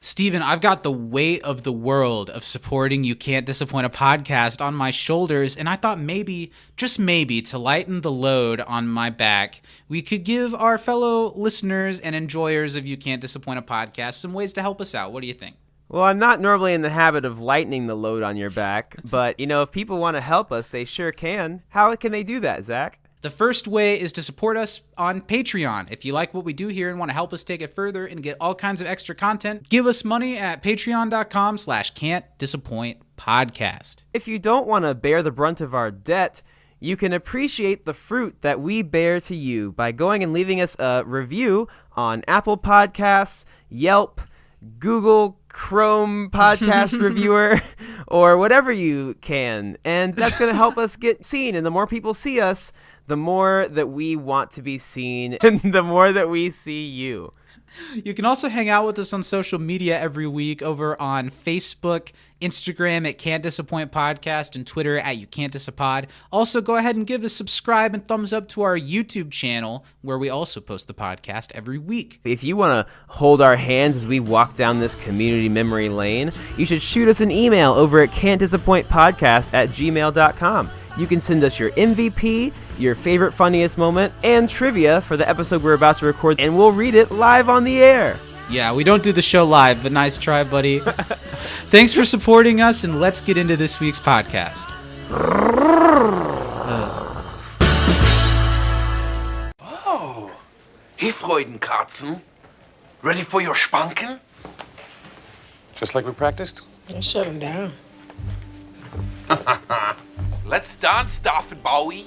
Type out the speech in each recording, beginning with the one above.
Steven, I've got the weight of the world of supporting You Can't Disappoint a Podcast on my shoulders, and I thought maybe, just maybe, to lighten the load on my back, we could give our fellow listeners and enjoyers of You Can't Disappoint a Podcast some ways to help us out. What do you think? Well, I'm not normally in the habit of lightening the load on your back, but, if people want to help us, they sure can. How can they do that, Zach? The first way is to support us on Patreon. If you like what we do here and want to help us take it further and get all kinds of extra content, give us money at patreon.com/can'tdisappointpodcast. If you don't want to bear the brunt of our debt, you can appreciate the fruit that we bear to you by going and leaving us a review on Apple Podcasts, Yelp, Google Chrome podcast reviewer, or whatever you can. And that's going to help us get seen. And the more people see us, the more that we want to be seen, and the more that we see you. You can also hang out with us on social media every week over on Facebook, Instagram at Can't Disappoint Podcast, and Twitter at You Can't Disapod. Also, go ahead and give a subscribe and thumbs up to our YouTube channel, where we also post the podcast every week. If you want to hold our hands as we walk down this community memory lane, you should shoot us an email over at can'tdisappointpodcast@gmail.com. You can send us your MVP, your favorite funniest moment, and trivia for the episode we're about to record, and we'll read it live on the air. Yeah, we don't do the show live, but nice try, buddy. Thanks for supporting us, and let's get into this week's podcast. Oh, hey Freudenkatzen. Ready for your spanken? Just like we practiced? Shut him down. Let's dance, David Bowie.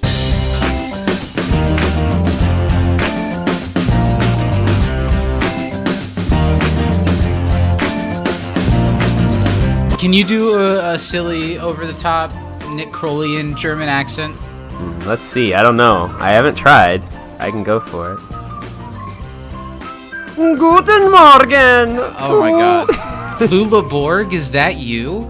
Can you do a silly, over-the-top, Nick Crowleyan German accent? Let's see. I don't know. I haven't tried. I can go for it. Guten Morgen! Oh my god. Flula Borg, is that you?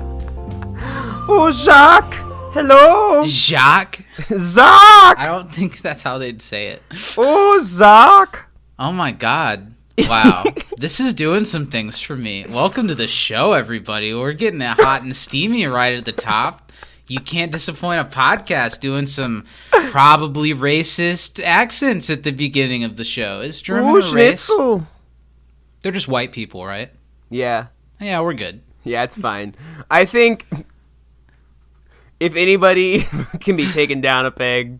Oh, Jacques! Hello! Jacques? Zach! I don't think that's how they'd say it. Oh, Zach! Oh my god. Wow. This is doing some things for me. Welcome to the show, everybody. We're getting it hot and steamy right at the top. You Can't Disappoint a Podcast doing some probably racist accents at the beginning of the show. Is German a race? Schnitzel. They're just white people, right? Yeah. Yeah, we're good. Yeah, it's fine. I think if anybody can be taken down a peg,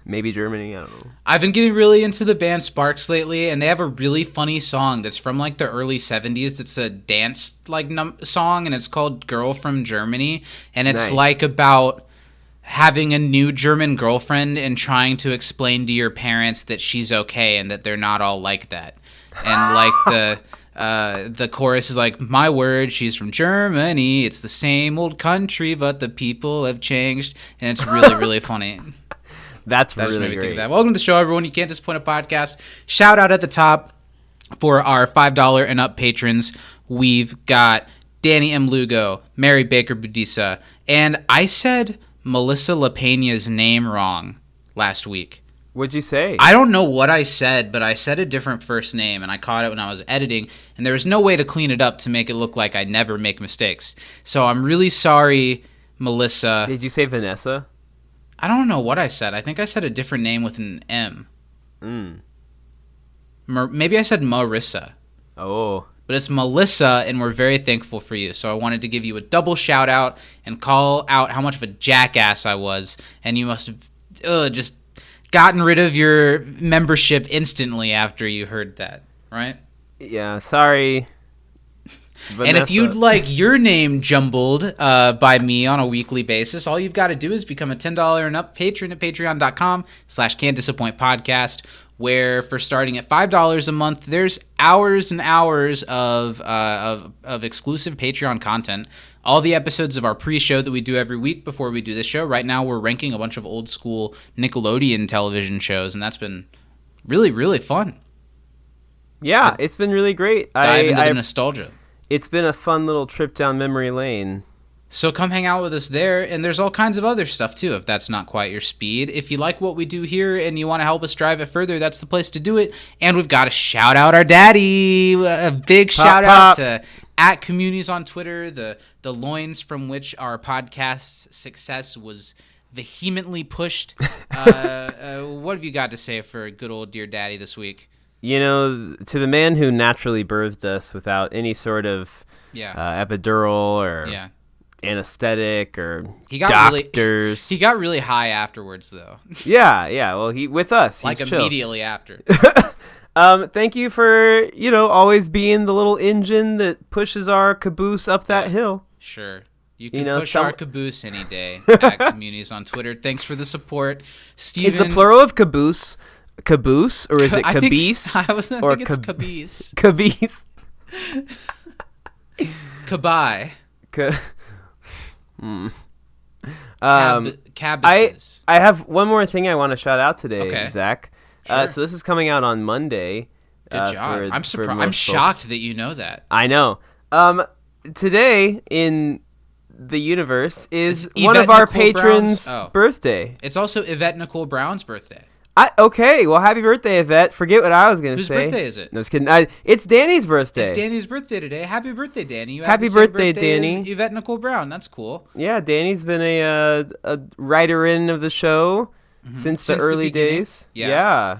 maybe Germany, I don't know. I've been getting really into the band Sparks lately, and they have a really funny song that's from like the early 70s. It's a dance song, and it's called Girl from Germany, and it's Nice. like about having a new German girlfriend and trying to explain to your parents that she's okay and that they're not all like that. And like the chorus is like, my word, she's from Germany. It's the same old country, but the people have changed. And it's really, really funny. That That just really made me think great. of that. Welcome to the show, everyone. You Can't Disappoint a Podcast. Shout out at the top for our $5 and up patrons. We've got Danny M. Lugo, Mary Baker Budisa, and I said Melissa LaPena's name wrong last week. What'd you say? I don't know what I said, but I said a different first name, and I caught it when I was editing, and there was no way to clean it up to make it look like I never make mistakes. So I'm really sorry, Melissa. Did you say Vanessa? I don't know what I said. I think I said a different name with an M. Maybe I said Marissa. Oh. But it's Melissa, and we're very thankful for you. So I wanted to give you a double shout out and call out how much of a jackass I was, and you must have just gotten rid of your membership instantly after you heard that, right? Yeah, sorry. And if you'd like your name jumbled by me on a weekly basis, all you've got to do is become a $10 and up patron at patreon.com/can'tdisappointpodcast, where for starting at $5 a month, there's hours and hours of exclusive Patreon content. All the episodes of our pre-show that we do every week before we do this show. Right now, we're ranking a bunch of old school Nickelodeon television shows, and that's been really, really fun. Yeah, it's been really great. Dive into the nostalgia. It's been a fun little trip down memory lane. So come hang out with us there, and there's all kinds of other stuff too if that's not quite your speed. If you like what we do here and you want to help us drive it further, that's the place to do it. And we've got to shout out our daddy. A big shout out to @Communities on Twitter, the loins from which our podcast success was vehemently pushed. What have you got to say for good old dear daddy this week? You know, to the man who naturally birthed us without any sort of epidural or anesthetic or doctors. He got really high afterwards, though. Yeah. Well, with us, like he's immediately after. Thank you for always being the little engine that pushes our caboose up that hill. Sure. You can push our caboose any day. @Communities on Twitter. Thanks for the support, Steven. Is the plural of caboose or is it caboose? I think it's caboose. Caboose. Kabai. I have one more thing I want to shout out today, Zach. Sure. So this is coming out on Monday. Good job. I'm surprised. I'm shocked that you know that. I know. Today in the universe is one of our patrons' birthday. It's also Yvette Nicole Brown's birthday. Okay, well, happy birthday, Yvette. Forget what I was going to say. Whose birthday is it? No, just kidding. It's Danny's birthday. It's Danny's birthday today. Happy birthday, Danny. You happy birthday, Danny. Yvette Nicole Brown. That's cool. Yeah, Danny's been a writer-in of the show since the early days. Yeah.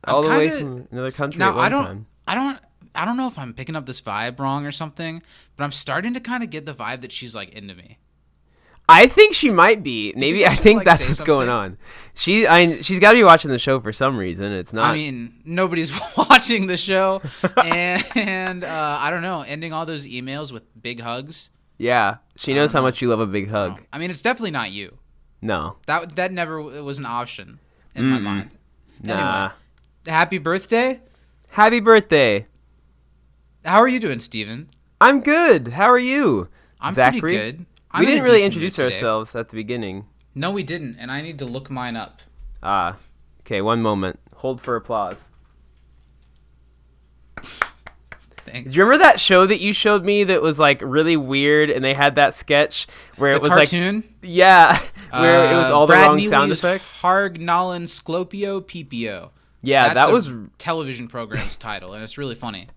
All the way from another country at one time. I don't know if I'm picking up this vibe wrong or something, but I'm starting to kind of get the vibe that she's like into me. I think she might be. Maybe I think that's what's going on. She's got to be watching the show for some reason. It's not. I mean, nobody's watching the show, and I don't know. Ending all those emails with big hugs. Yeah, she knows how much you love a big hug. I mean, it's definitely not you. No, that never was an option in my mind. Nah. Anyway, happy birthday. Happy birthday. How are you doing, Steven? I'm good. How are you? I'm Zachary? pretty good. We didn't really introduce ourselves at the beginning. No, we didn't, and I need to look mine up. Okay, one moment. Hold for applause. Thanks. Do you remember that show that you showed me that was like really weird, and they had that sketch where it was cartoon? Yeah, where it was all Brad the wrong Neely's sound effects. Hargnallen Sclopio Pipio. Yeah, that was television program's title, and it's really funny.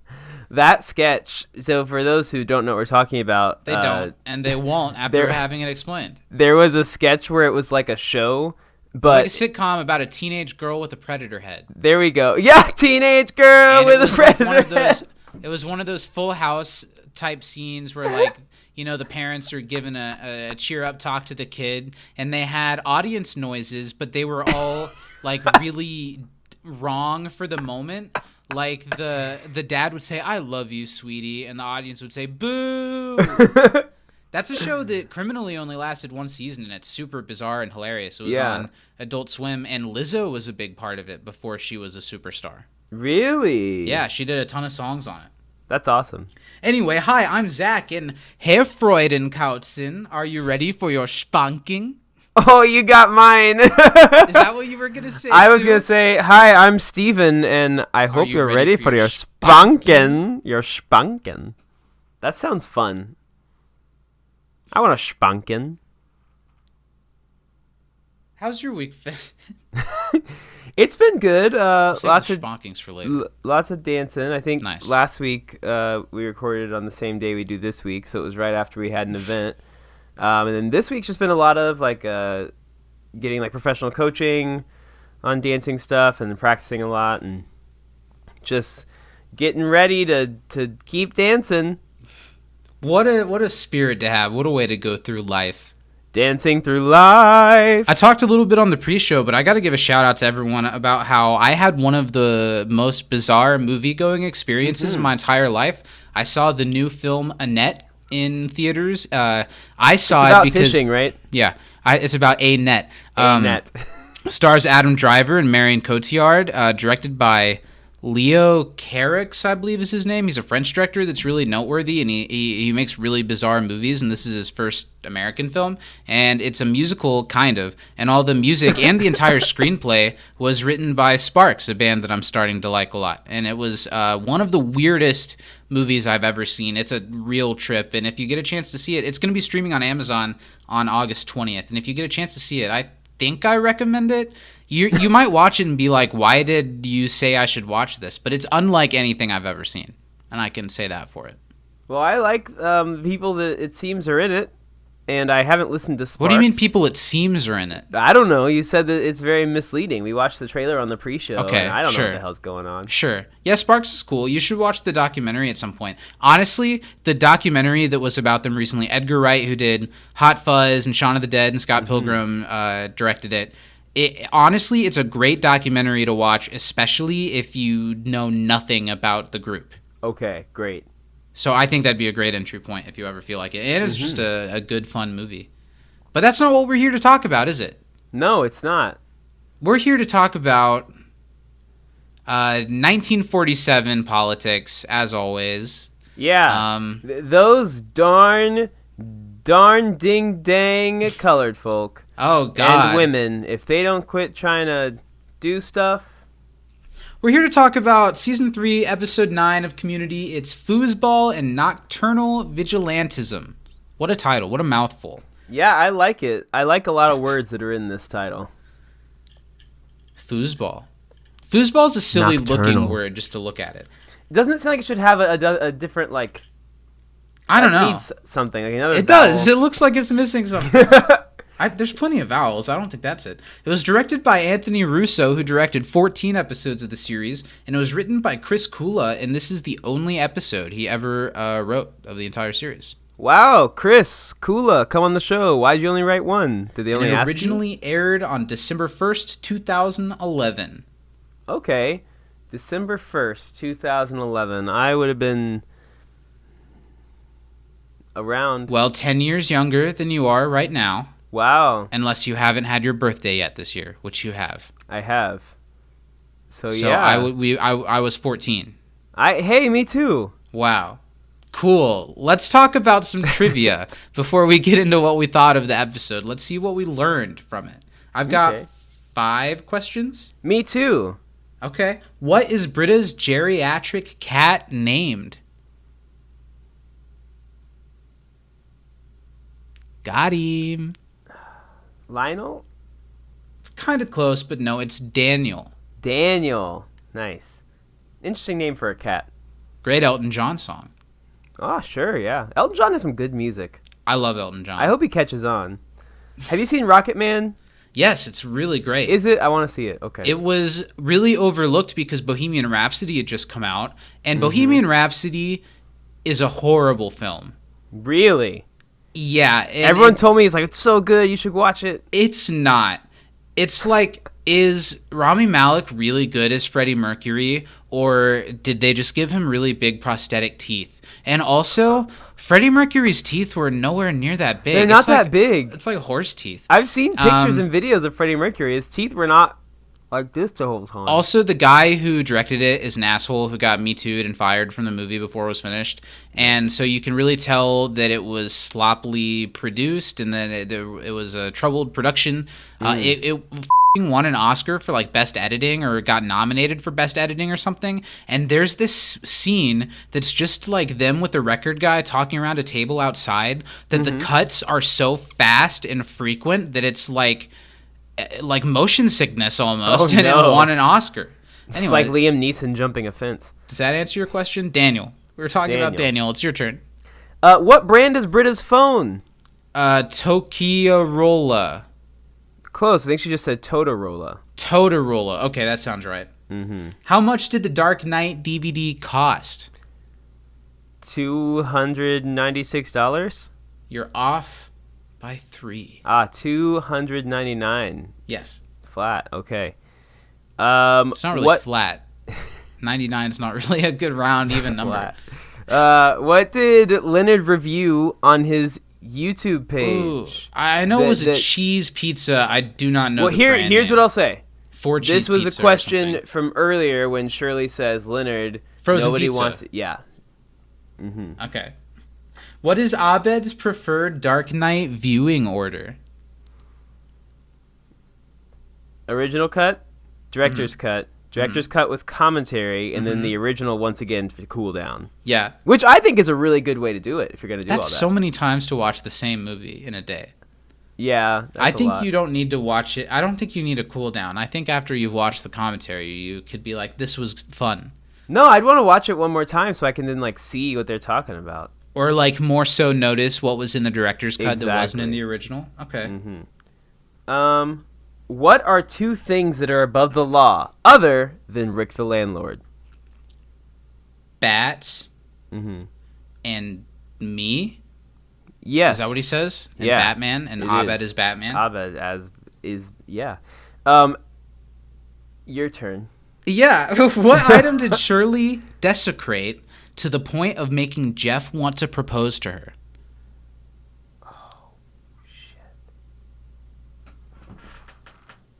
That sketch, so for those who don't know what we're talking about... They don't, and they won't after having it explained. There was a sketch where it was like a show, but... It was like a sitcom about a teenage girl with a predator head. There we go. Yeah, teenage girl with a predator head. It was one of those Full House type scenes where, like, the parents are giving a cheer-up talk to the kid, and they had audience noises, but they were all, like, really wrong for the moment. Like the dad would say, "I love you, sweetie," and the audience would say, "Boo." That's a show that criminally only lasted one season, and it's super bizarre and hilarious. It was on Adult Swim, and Lizzo was a big part of it before she was a superstar. Really? Yeah, she did a ton of songs on it. That's awesome. Anyway, hi, I'm Zach, and Herr Freudenkautzen, are you ready for your spanking? Oh, you got mine. Is that what you were going to say? I was going to say, hi, I'm Steven, and I hope you're ready for your spanking. Your spanking. That sounds fun. I want a spanking. How's your week been? It's been good. Lots of spankings for later. Lots of dancing. I think nice. Last week we recorded on the same day we do this week, so it was right after we had an event. And then this week's just been a lot of like getting like professional coaching on dancing stuff and practicing a lot and just getting ready to keep dancing. What a spirit to have. What a way to go through life. Dancing through life. I talked a little bit on the pre-show, but I got to give a shout out to everyone about how I had one of the most bizarre movie-going experiences in my entire life. I saw the new film Annette in theaters. I saw it's about it because fishing, right? Yeah, it's about Annette. Annette. Stars Adam Driver and Marion Cotillard. Directed by Leo Carax, I believe is his name. He's a French director that's really noteworthy, and he makes really bizarre movies, and this is his first American film, and it's a musical, kind of, and all the music and the entire screenplay was written by Sparks, a band that I'm starting to like a lot, and it was one of the weirdest movies I've ever seen. It's a real trip, and if you get a chance to see it, it's going to be streaming on Amazon on August 20th, and if you get a chance to see it, I think I recommend it. You might watch it and be like, why did you say I should watch this? But it's unlike anything I've ever seen, and I can say that for it. Well, I like people that it seems are in it, and I haven't listened to Sparks. What do you mean people it seems are in it? I don't know. You said that it's very misleading. We watched the trailer on the pre-show, okay, and I don't know sure. what the hell's going on. Sure. Yeah, Sparks is cool. You should watch the documentary at some point. Honestly, the documentary that was about them recently, Edgar Wright, who did Hot Fuzz and Shaun of the Dead, and Scott Pilgrim directed it. Honestly, it's a great documentary to watch, especially if you know nothing about the group. Okay, great. So I think that'd be a great entry point if you ever feel like it. And it's just a good, fun movie. But that's not what we're here to talk about, is it? No, it's not. We're here to talk about 1947 politics, as always. Yeah. Those darn ding dang colored folk. Oh, God. And women, if they don't quit trying to do stuff. We're here to talk about Season 3, Episode 9 of Community. It's Foosball and Nocturnal Vigilantism. What a title. What a mouthful. Yeah, I like it. I like a lot of words that are in this title. Foosball. Foosball's a silly Nocturnal. looking word just to look at it. Doesn't it sound like it should have a different, like... I don't know. Needs something. Like another It vowel. does. It looks like it's missing something. There's plenty of vowels. I don't think that's it. It was directed by Anthony Russo, who directed 14 episodes of the series, and it was written by Chris Kula, and this is the only episode he ever wrote of the entire series. Wow, Chris Kula, come on the show. Why'd you only write one? Did they only And it ask originally aired on December 1st, 2011. Okay. December 1st, 2011. I would have been around. Well, 10 years younger than you are right now. Wow. Unless you haven't had your birthday yet this year, which you have. I have. So yeah. I was 14. Hey, me too. Wow. Cool. Let's talk about some trivia before we get into what we thought of the episode. Let's see what we learned from it. I've got 5 questions. Me too. Okay. What is Britta's geriatric cat named? Got him. Lionel? It's kind of close, but no, it's Daniel. Daniel. Nice. Interesting name for a cat. Great Elton John song. Oh, sure, yeah. Elton John has some good music. I love Elton John. I hope he catches on. Have you seen Rocket Man? Yes, it's really great. Is it? I want to see it. Okay. It was really overlooked because Bohemian Rhapsody had just come out, and Bohemian Rhapsody is a horrible film. Really? Yeah. Everyone told me it's so good, you should watch it. It's not. It's like, is Rami Malek really good as Freddie Mercury, or did they just give him really big prosthetic teeth? And also, Freddie Mercury's teeth were nowhere near that big. They're not that big. It's like horse teeth. I've seen pictures and videos of Freddie Mercury. His teeth were not like this the whole time. Also, the guy who directed it is an asshole who got Me Too'd and fired from the movie before it was finished. And so you can really tell that it was sloppily produced and that it was a troubled production. It won an Oscar for like best editing, or got nominated for best editing or something. And there's this scene that's just like them with the record guy talking around a table outside, that the cuts are so fast and frequent that it's like motion sickness almost. And it won an Oscar. Anyway, it's like Liam Neeson jumping a fence. Does that answer your question? Daniel. We were talking about Daniel. It's your turn. What brand is Britta's phone? Tokiyorola. Close. I think she just said Totorola. Totorola. Okay, that sounds right. How much did the Dark Knight DVD cost? $296. You're off by 3. $299. Yes. Flat. Okay. It's not really flat. 99 is not really a good round even number. What did Leonard review on his YouTube page? Ooh, I know it was a cheese pizza. I do not know the brand here's name. what I'll say. 4 cheese This was a pizza or question something. from earlier when Shirley says, Leonard, Frozen nobody pizza. wants to... Yeah. Okay. What is Abed's preferred Dark Knight viewing order? Original cut, director's cut, director's cut with commentary, and then the original once again to cool down. Yeah. Which I think is a really good way to do it if you're going to do all That's that. so many times to watch the same movie in a day. Yeah, that's I a think lot. you don't need to watch it. I don't think you need a cool down. I think after you've watched the commentary, you could be like, this was fun. No, I'd want to watch it one more time so I can then see what they're talking about. Or more so notice what was in the director's cut that wasn't in Exactly. the original. Okay. What are 2 things that are above the law other than Rick the landlord? Bats and me. Yes. Is that what he says? And Yeah, Batman and it Abed is Batman. Abed yeah. Your turn. Yeah. What item did Shirley desecrate to the point of making Jeff want to propose to her?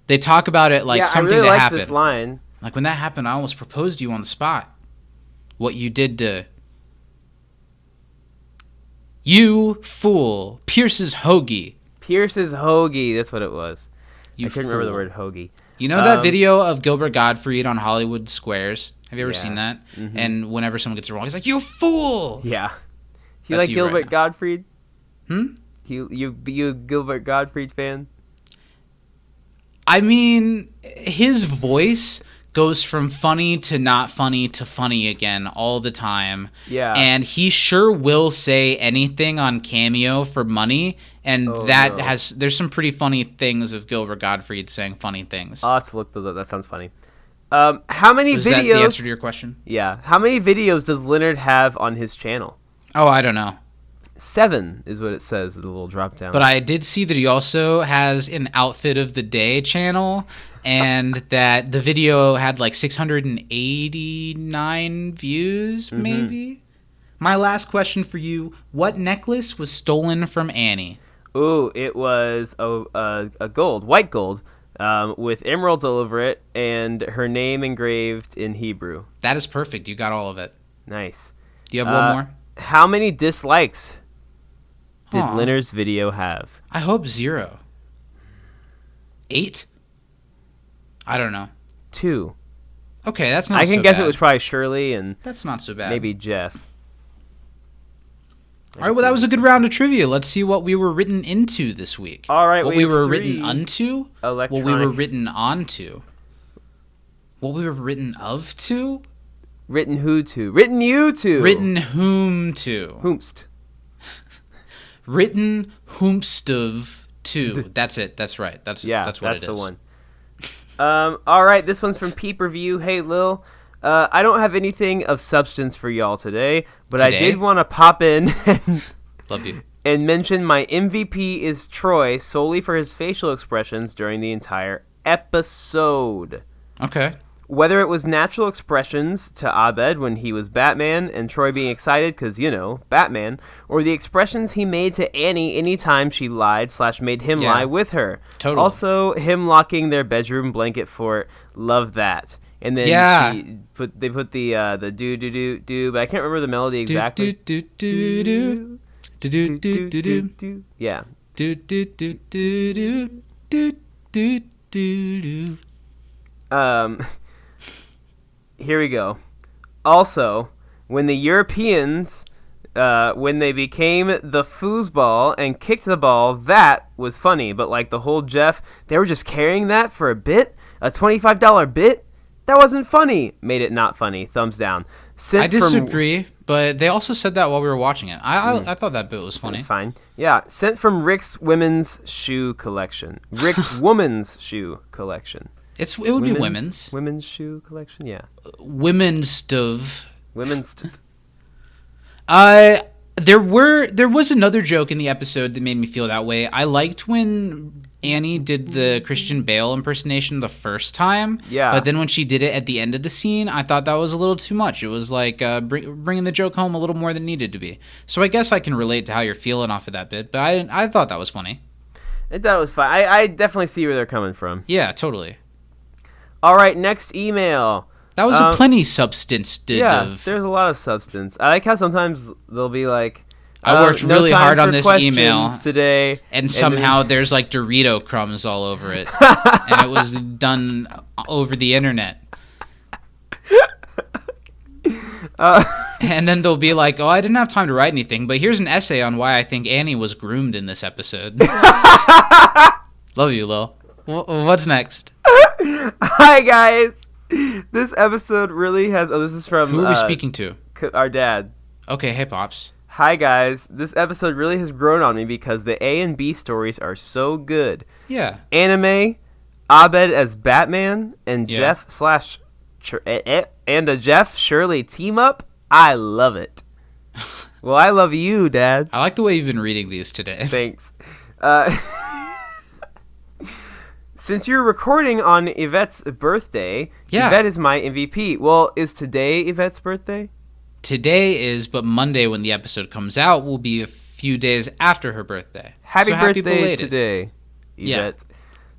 They talk about it like something I really that like happened. this line. Like, when that happened, I almost proposed to you on the spot. What you did to... You fool. Pierce's hoagie. Pierce's hoagie. That's what it was. You I couldn't remember the fool. word hoagie. You know that video of Gilbert Gottfried on Hollywood Squares? Have you ever seen that? And whenever someone gets it wrong, he's like, you fool! Yeah. Do you That's like you Gilbert right now. Gottfried? Hmm? You a Gilbert Gottfried fan? I mean, his voice goes from funny to not funny to funny again all the time. Yeah. And he sure will say anything on Cameo for money. And there's some pretty funny things of Gilbert Gottfried saying funny things. I'll have to look those up. That sounds funny. How many Was videos? that the answer to your question? Yeah. How many videos does Leonard have on his channel? Oh, I don't know. 7 is what it says, the little drop down. But I did see that he also has an Outfit of the Day channel, and that the video had 689 views, maybe? My last question for you, what necklace was stolen from Annie? Ooh, it was a white gold, with emeralds all over it, and her name engraved in Hebrew. That is perfect. You got all of it. Nice. Do you have one more? How many dislikes did Aw. Leonard's video have? I hope 0. 8? I don't know. 2. Okay, that's not I so can guess bad. it was probably Shirley and That's not so bad. maybe Jeff. All right, well, that was a good round of trivia. Let's see what we were written into this week. All right, what we we have were 3 written unto, what we were electronic- written onto, what we were written of to, Written who to? Written you to? written whom to, whomst? written whomstov to. That's it. That's right. That's what That's it is. the one. All right, this one's from Peep Review. Hey, Lil. I don't have anything of substance for y'all today, but I Today? did want to pop in Love you. and mention my MVP is Troy solely for his facial expressions during the entire episode. Okay. Whether it was natural expressions to Abed when he was Batman and Troy being excited because, Batman, or the expressions he made to Annie anytime she lied / made him Yeah. lie with her. Totally. Also, him locking their bedroom blanket fort. Love that. And then Yeah. they put the do do do do, but I can't remember the melody exactly. Do do do do do do do do do. Yeah. do do do do do do do do do. Here we go. Also, when the Europeans, when they became the foosball and kicked the ball, that was funny. But the whole Jeff, they were just carrying that for a bit, a $25 bit. That wasn't funny. Made it not funny. Thumbs down. I disagree, but they also said that while we were watching it. I thought that bit was funny. It's fine. Yeah, sent from Rick's women's shoe collection. Rick's woman's shoe collection. It would be women's. Women's shoe collection, yeah. Women's stuff. Women's. There was another joke in the episode that made me feel that way. I liked when Annie did the Christian Bale impersonation the first time. Yeah. But then when she did it at the end of the scene, I thought that was a little too much. It was bringing the joke home a little more than needed to be. So I guess I can relate to how you're feeling off of that bit. But I thought that was funny. I thought it was fine. I definitely see where they're coming from. Yeah, totally. All right, next email. That was a plenty substantive. Yeah, there's a lot of substance. I like how sometimes they'll be like, I worked no really time hard for on this questions email today, and somehow there's like Dorito crumbs all over it, and it was done over the internet. And then they'll be like, "Oh, I didn't have time to write anything, but here's an essay on why I think Annie was groomed in this episode." Love you, Lil. What's next? Hi guys. This episode really has. Oh, this is from. Who are we speaking to? Our dad. Okay, hey pops. Hi guys. This episode really has grown on me because the A and B stories are so good. Yeah. Anime, Abed as Batman, and Jeff Shirley team up. I love it. Well, I love you, Dad. I like the way you've been reading these today. Thanks. Since you're recording on Yvette's birthday, Yvette is my MVP. Well, is today Yvette's birthday? Today is, but Monday when the episode comes out will be a few days after her birthday. Happy birthday today, Yvette. Yeah.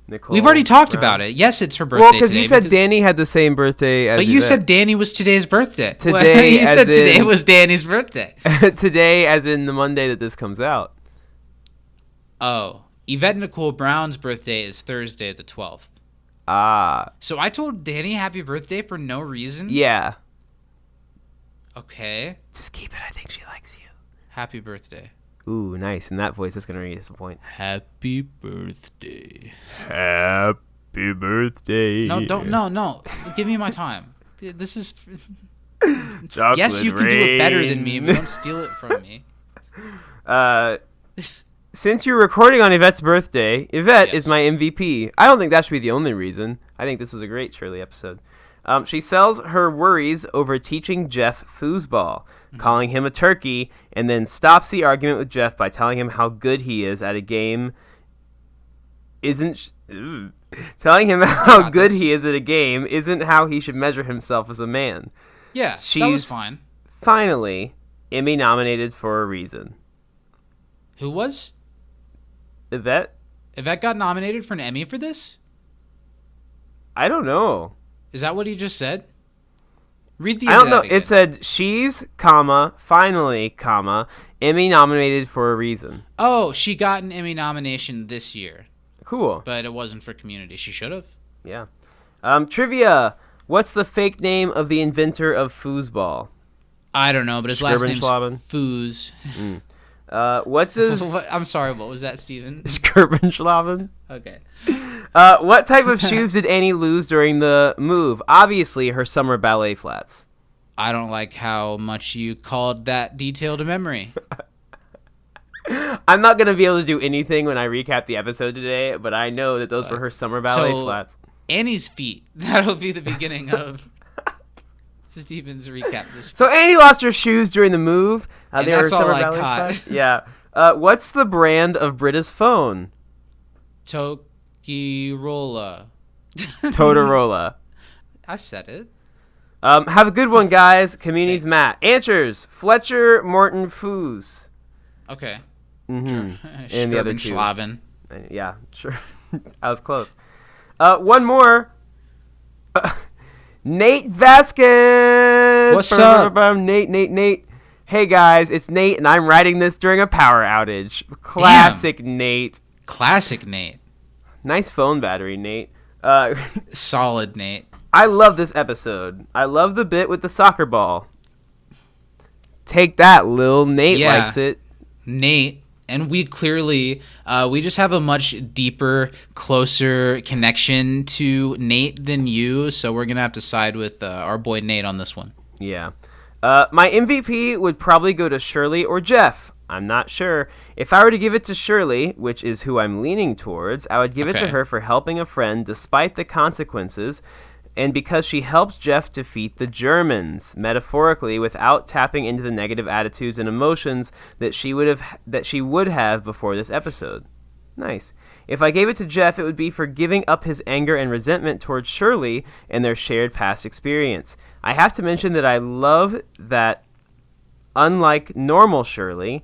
Nicole We've already talked about it. Yes, it's her birthday today. Well, because you said Danny had the same birthday as But you Yvette. said Danny was today's birthday. Today you said today was Danny's birthday. Today as in the Monday that this comes out. Oh. Yvette Nicole Brown's birthday is Thursday the 12th. Ah. So I told Danny happy birthday for no reason? Yeah. Okay. Just keep it. I think she likes you. Happy birthday. Ooh, nice. In that voice, that's going to read you some points. Happy birthday. Happy birthday. No. Give me my time. This is... Chocolate yes, you can do it better than me, but don't steal it from me. Since you're recording on Yvette's birthday, Yvette is my MVP. I don't think that should be the only reason. I think this was a great Shirley episode. She sells her worries over teaching Jeff foosball, calling him a turkey, and then stops the argument with Jeff by telling him how good he is at a game. Telling him how good he is at a game isn't how he should measure himself as a man. Yeah, that was fine. Finally, Emmy nominated for a reason. Who was? Yvette? Yvette got nominated for an Emmy for this? I don't know. Is that what he just said? Read the I don't know. again. It said she's, finally, Emmy nominated for a reason. Oh, she got an Emmy nomination this year. Cool. But it wasn't for Community. She should have. Yeah. Trivia. What's the fake name of the inventor of foosball? I don't know, but his last name's Scherbenschlaben? Foos. What does... I'm sorry, what was that, Steven? Scherbenschlaben? Okay. What type of shoes did Annie lose during the move? Obviously, her summer ballet flats. I don't like how much you called that detail to memory. I'm not going to be able to do anything when I recap the episode today, but I know that those were her summer ballet flats. Annie's feet. That'll be the beginning of Steven's recap. So Annie lost her shoes during the move. And they were that's all summer I ballet caught. flats. Yeah. What's the brand of Britta's phone? Tokirola. Totorola. I said it. Have a good one, guys. Community's Matt. Answers. Fletcher, Morton, Foos. Okay. Mm-hmm. Sure. And the other two. Scherbenschlaben. Yeah, sure. I was close. One more. Nate Vasquez. What's up? Nate. Hey, guys. It's Nate, and I'm writing this during a power outage. Classic Nate. Classic Nate. Nice phone battery, Nate. Solid Nate. I love this episode. I love the bit with the soccer ball. Take that, Lil. Nate likes it. Nate. And we clearly, we just have a much deeper, closer connection to Nate than you. So we're going to have to side with our boy Nate on this one. Yeah. My MVP would probably go to Shirley or Jeff. I'm not sure. If I were to give it to Shirley, which is who I'm leaning towards, I would give it to her for helping a friend despite the consequences, and because she helped Jeff defeat the Germans, metaphorically, without tapping into the negative attitudes and emotions that she would have before this episode. Nice. If I gave it to Jeff, it would be for giving up his anger and resentment towards Shirley and their shared past experience. I have to mention that I love that, unlike normal Shirley,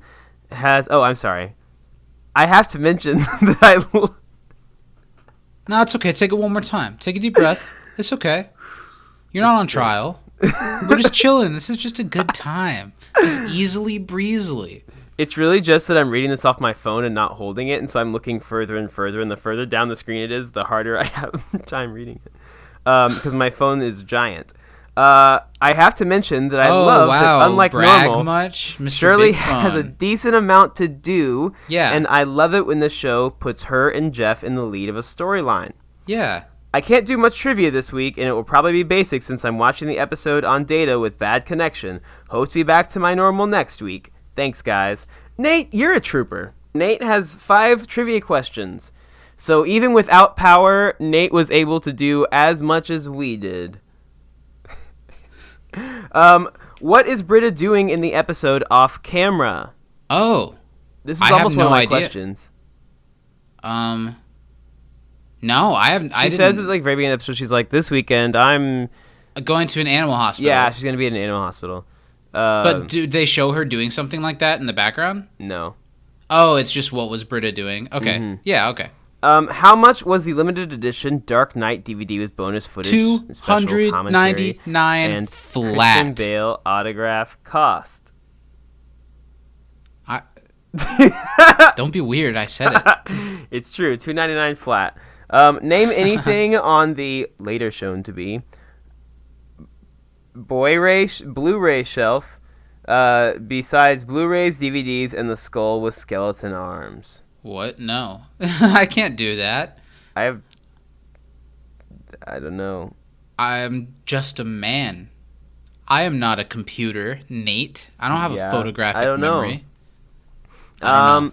has... Oh, I'm sorry. I have to mention that No, it's okay. Take it one more time. Take a deep breath. It's okay. You're not on trial. We're just chilling. This is just a good time. Just easily breezily. It's really just that I'm reading this off my phone and not holding it, and so I'm looking further and further, and the further down the screen it is, the harder I have time reading it. Because my phone is giant. I have to mention that I love that, unlike normal, much, Mr. Shirley Big has a Phone. decent amount to do, Yeah. and I love it when the show puts her and Jeff in the lead of a storyline. Yeah. I can't do much trivia this week, and it will probably be basic since I'm watching the episode on data with bad connection. Hope to be back to my normal next week. Thanks, guys. Nate, you're a trooper. Nate has 5 trivia questions. So even without power, Nate was able to do as much as we did. What is Britta doing in the episode off camera? Oh. This is I almost have no one of my idea. questions. No, I haven't. She says at the very beginning of the episode, she's like, this weekend I'm going to an animal hospital. Yeah, she's going to be in an animal hospital. But do they show her doing something like that in the background? No. Oh, it's just what was Britta doing? Okay. Mm-hmm. Yeah, okay. How much was the limited edition Dark Knight DVD with bonus footage, special commentary, $299 and flat. Christian Bale autograph cost? Don't be weird. I said it. It's true, $299 flat. Name anything on the later shown to be Blu-ray shelf besides Blu-rays, DVDs, and the skull with skeleton arms. What? No. I can't do that. I don't know. I'm just a man. I am not a computer, Nate. I don't have a photographic memory. I don't know.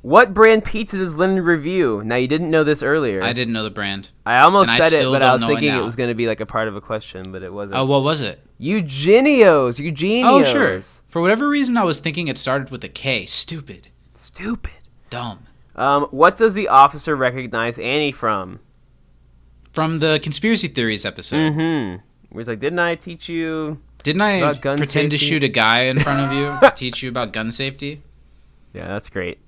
What brand pizza does Lyndon review? Now, you didn't know this earlier. I didn't know the brand. I almost And I said it, still but I don't was know it thinking it now. was going to be like a part of a question, but it wasn't. Oh, what was it? Eugenio's. Oh, sure. For whatever reason, I was thinking it started with a K. Stupid. Dumb. What does the officer recognize Annie from? From the conspiracy theories episode. Mm-hmm. Where he's like, didn't I teach you Didn't I about gun pretend to safety? shoot a guy in front of you to teach you about gun safety? Yeah, that's great.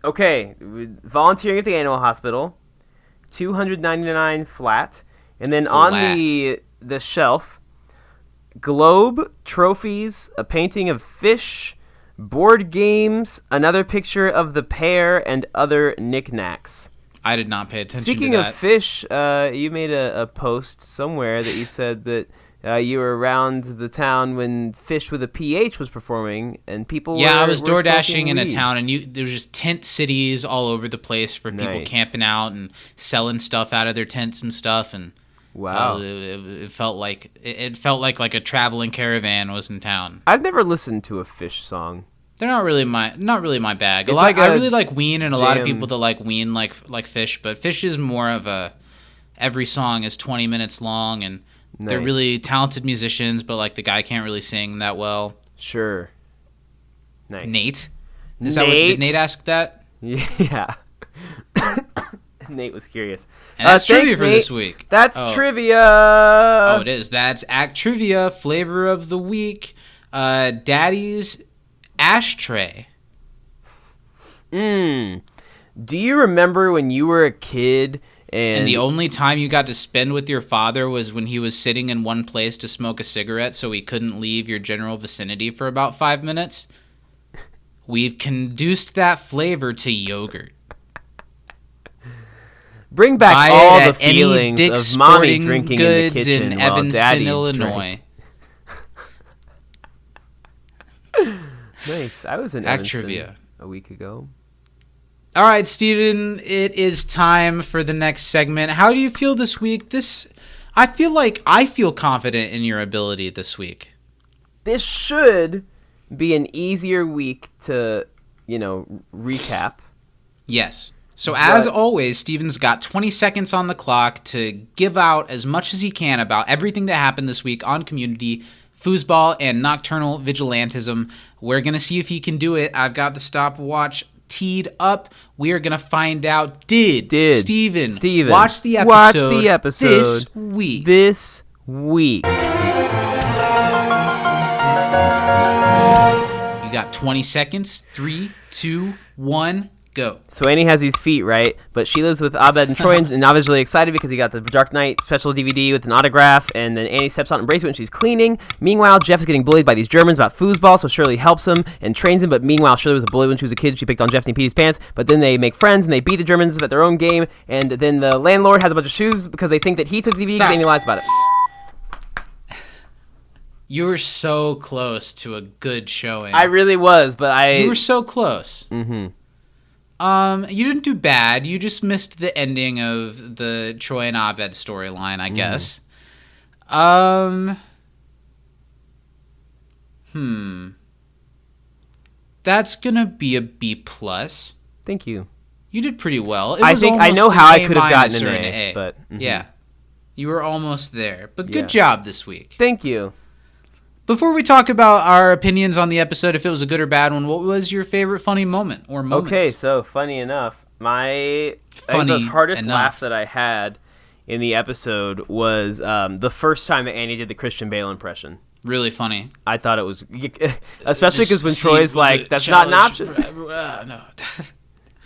Okay, volunteering at the animal hospital, $299 flat, and then on the shelf, globe, trophies, a painting of fish, board games, another picture of the pair, and other knickknacks. I did not pay attention Speaking to that. of fish, you made a post somewhere that you said that you were around the town when Fish with a PH was performing, and people Yeah, were I was were door dashing smoking in a weed. town, and there was just tent cities all over the place for people Nice. camping out and selling stuff out of their tents and stuff. And Wow. it felt like a traveling caravan was in town. I've never listened to a Fish song. They're not really my bag. It's like I a really like Ween, and a lot of jam. people that like Ween like Fish, but Fish is more of a every song is 20 minutes long, and they're Nice. really talented musicians, but like the guy can't really sing that well. Sure. Nice. Nate, is that what did Nate ask that? Yeah. Nate was curious. And that's thanks, trivia for Nate. this week. That's Oh. trivia. Oh, it is. That's Act Trivia, flavor of the week. Daddy's ashtray. Do you remember when you were a kid And the only time you got to spend with your father was when he was sitting in one place to smoke a cigarette, so he couldn't leave your general vicinity for about 5 minutes? We've conduced that flavor to yogurt. bring back Buy all it the at any feelings Dick's of mommy Sporting drinking in the Goods kitchen in while Evanston, daddy Illinois. drank. Nice. I was in Act Evanston Trivia. a week ago. All right, Steven, it is time for the next segment. How do you feel this week? I feel confident in your ability this week. This should be an easier week to, recap. Yes. So as But- always, Steven's got 20 seconds on the clock to give out as much as he can about everything that happened this week on Community, Foosball, and Nocturnal Vigilantism. We're going to see if he can do it. I've got the stopwatch teed up. We are going to find out, did Steven watch the episode this week? This week. You got 20 seconds. 3, 2, 1, Go. So Annie has these feet, right? But she lives with Abed and Troy, and Abed's really excited because he got the Dark Knight special DVD with an autograph, and then Annie steps out and embraces it when she's cleaning. Meanwhile, Jeff is getting bullied by these Germans about foosball, so Shirley helps him and trains him, but meanwhile, Shirley was a bully when she was a kid. She picked on Jeff and he peed his pants, but then they make friends, and they beat the Germans at their own game, and then the landlord has a bunch of shoes because they think that he took the DVD because Annie lies about it. You were so close to a good showing. I really was, but You were so close. Mm-hmm. You didn't do bad. You just missed the ending of the Troy and Abed storyline, I guess. That's gonna be a B plus. Thank you. You did pretty well. I think I know how I could have gotten an A, but yeah, you were almost there. But good job this week. Thank you. Before we talk about our opinions on the episode, if it was a good or bad one, what was your favorite funny moment or moments? Okay, so funny enough, I think the hardest laugh that I had in the episode was the first time that Annie did the Christian Bale impression. Really funny. I thought it was, especially because when Troy's like, "That's not an option." No.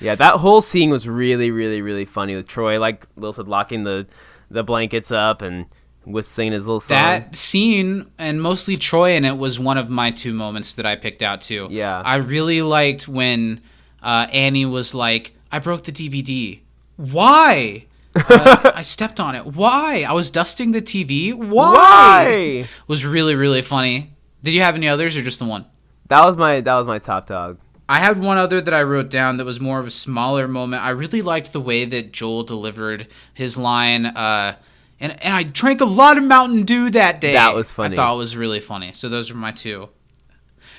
Yeah, that whole scene was really, really, really funny with Troy, like Lil said, locking the blankets up and was singing his little song. That scene, and mostly Troy in it, was one of my two moments that I picked out too. Yeah. I really liked when Annie was like, I broke the DVD. Why? I stepped on it. Why? I was dusting the TV. Why? Was really, really funny. Did you have any others or just the one? That was my top dog. I had one other that I wrote down that was more of a smaller moment. I really liked the way that Joel delivered his line, and I drank a lot of Mountain Dew that day. That was funny. I thought it was really funny. So those were my two.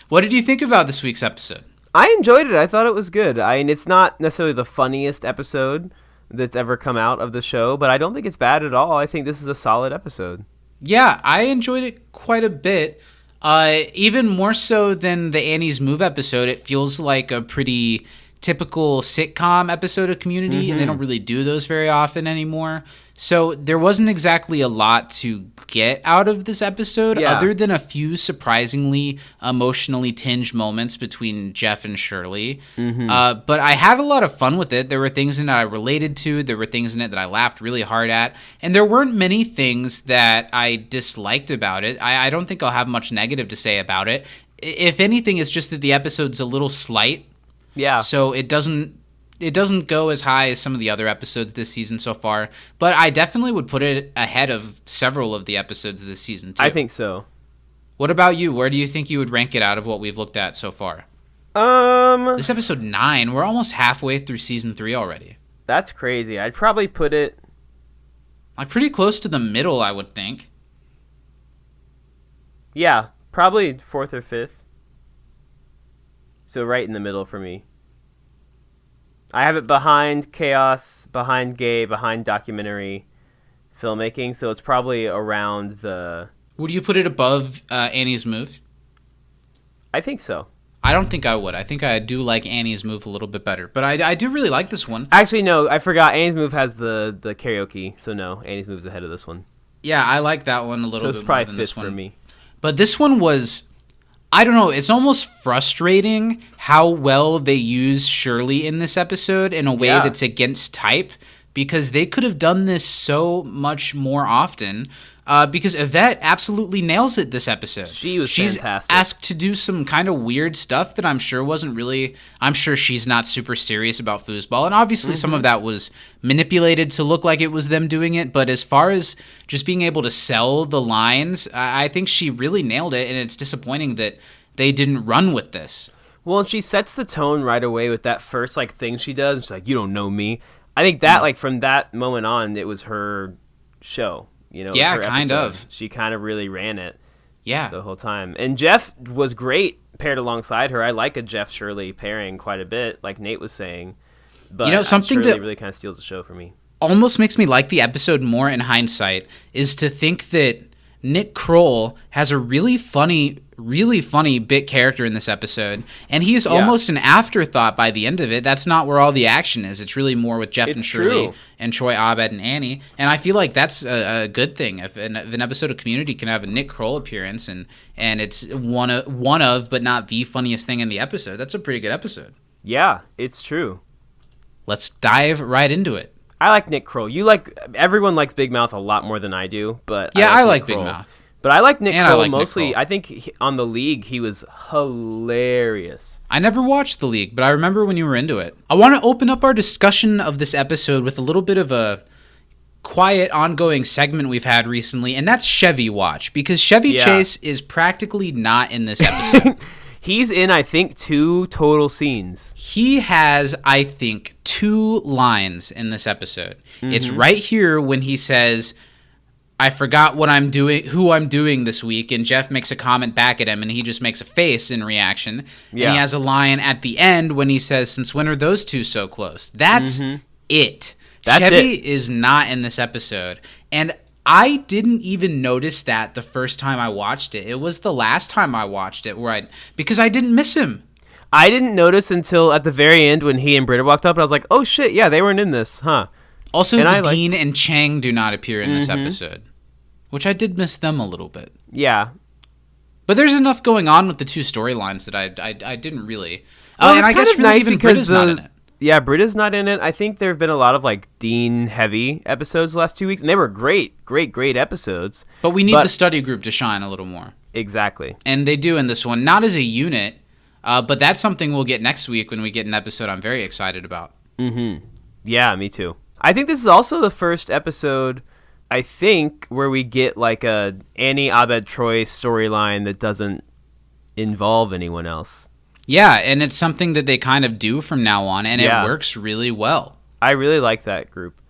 What did you think about this week's episode? I enjoyed it. I thought it was good. I mean, it's not necessarily the funniest episode that's ever come out of the show, but I don't think it's bad at all. I think this is a solid episode. Yeah, I enjoyed it quite a bit. Even more so than the Annie's Move episode, it feels like a pretty typical sitcom episode of Community, and they don't really do those very often anymore. So there wasn't exactly a lot to get out of this episode other than a few surprisingly emotionally tinged moments between Jeff and Shirley. But I had a lot of fun with it. There were things in it I related to. There were things in it that I laughed really hard at. And there weren't many things that I disliked about it. I don't think I'll have much negative to say about it. If anything, it's just that the episode's a little slight. Yeah. So it doesn't go as high as some of the other episodes this season so far, but I definitely would put it ahead of several of the episodes this season too. I think so. What about you? Where do you think you would rank it out of what we've looked at so far? This episode 9. We're almost halfway through season 3 already. That's crazy. I'd probably put it like pretty close to the middle, I would think. Yeah, probably 4th or 5th. So right in the middle for me. I have it behind Chaos, behind Gay, behind documentary filmmaking, so it's probably around the... Would you put it above Annie's Move? I think so. I don't think I would. I think I do like Annie's Move a little bit better, but I do really like this one. Actually, no, I forgot. Annie's Move has the karaoke, so no, Annie's Move's ahead of this one. Yeah, I like that one a little bit more than this one. So it's probably 5th for me. But this one was... I don't know, it's almost frustrating how well they use Shirley in this episode in a way that's against type, because they could have done this so much more often, because Yvette absolutely nails it this episode. She's fantastic. Asked to do some kind of weird stuff that I'm sure she's not super serious about foosball, and obviously some of that was manipulated to look like it was them doing it, but as far as just being able to sell the lines, I think she really nailed it, and it's disappointing that they didn't run with this. Well, and she sets the tone right away with that first thing she does, and she's like, "You don't know me." I think that from that moment on, it was her show. Yeah, kind of. She kind of really ran it. Yeah, the whole time. And Jeff was great paired alongside her. I like a Jeff Shirley pairing quite a bit, like Nate was saying. But something Shirley that really kind of steals the show for me. Almost makes me like the episode more in hindsight is to think that Nick Kroll has a really funny bit character in this episode, and he's almost an afterthought by the end of it. That's not where all the action is. It's really more with Jeff and Shirley and Troy, Abed, and Annie, and I feel like that's a good thing. If an episode of Community can have a Nick Kroll appearance and it's one of but not the funniest thing in the episode, that's a pretty good episode. Yeah, it's true. let's dive right into it. I like Nick Kroll. Everyone likes Big Mouth a lot more than I do, but Yeah, I like Nick Big Kroll. Mouth. But I like Nick And I Kroll like Nick mostly. Kroll. I think on The League he was hilarious. I never watched The League, but I remember when you were into it. I want to open up our discussion of this episode with a little bit of a quiet ongoing segment we've had recently, and that's Chevy Watch, because Chevy Chase is practically not in this episode. He's in, I think, 2 total scenes. He has, I think, 2 lines in this episode. It's right here when he says, I forgot what I'm doing, who I'm doing this week, and Jeff makes a comment back at him, and he just makes a face in reaction. And he has a line at the end when he says, since when are those 2 so close? That's it. Chevy is not in this episode. And I didn't even notice that the first time I watched it. It was the last time I watched it because I didn't miss him. I didn't notice until at the very end when he and Britta walked up, and I was like, oh shit, yeah, they weren't in this, huh? Also, Dean and Chang do not appear in this episode, which I did miss them a little bit. Yeah. But there's enough going on with the 2 storylines that I didn't really... Well, and I guess really nice even because Britta's not in it. Yeah, Britta's not in it. I think there have been a lot of Dean-heavy episodes the last 2 weeks, and they were great episodes. But we need the study group to shine a little more. Exactly. And they do in this one, not as a unit, but that's something we'll get next week when we get an episode I'm very excited about. Yeah, me too. I think this is also the first episode, I think, where we get a Annie, Abed, Troy storyline that doesn't involve anyone else. Yeah, and it's something that they kind of do from now on, and it works really well. I really like that group.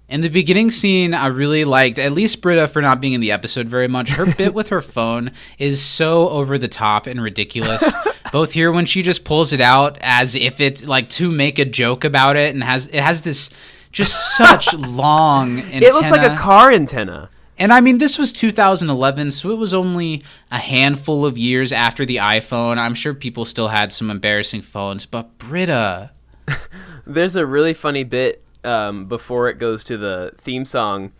In the beginning scene, I really liked, at least Britta for not being in the episode very much. Her bit with her phone is so over the top and ridiculous. Both here when she just pulls it out as if it's to make a joke about it, and it has this just such long antenna. It looks like a car antenna. And I mean, this was 2011, so it was only a handful of years after the iPhone. I'm sure people still had some embarrassing phones, but Britta. There's a really funny bit before it goes to the theme song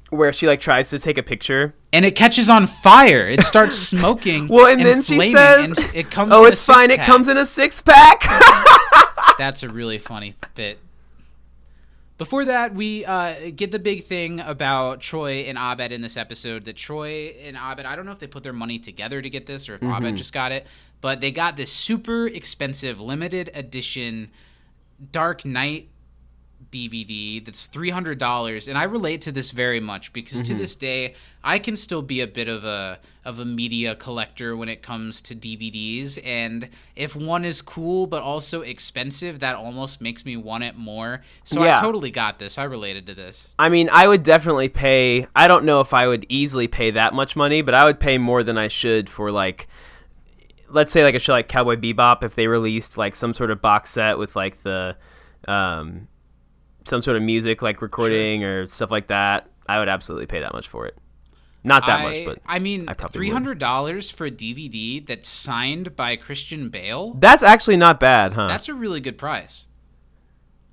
where she tries to take a picture. And it catches on fire. It starts smoking. Well, and then she says, and it comes oh, in it's fine. It comes in a 6-pack. That's a really funny bit. Before that, we get the big thing about Troy and Abed in this episode, that Troy and Abed, I don't know if they put their money together to get this or if Abed just got it, but they got this super expensive limited edition Dark Knight DVD that's $300, and I relate to this very much because to this day I can still be a bit of a media collector when it comes to DVDs, and if one is cool but also expensive, that almost makes me want it more. So I totally got this. I related to this. I mean, I would definitely pay. I don't know if I would easily pay that much money, but I would pay more than I should for let's say a show like Cowboy Bebop, if they released some sort of box set with the some sort of music recording or stuff like that. I would absolutely pay that much for it. Not that much, but I mean, $300 for a DVD that's signed by Christian Bale. That's actually not bad, huh? That's a really good price.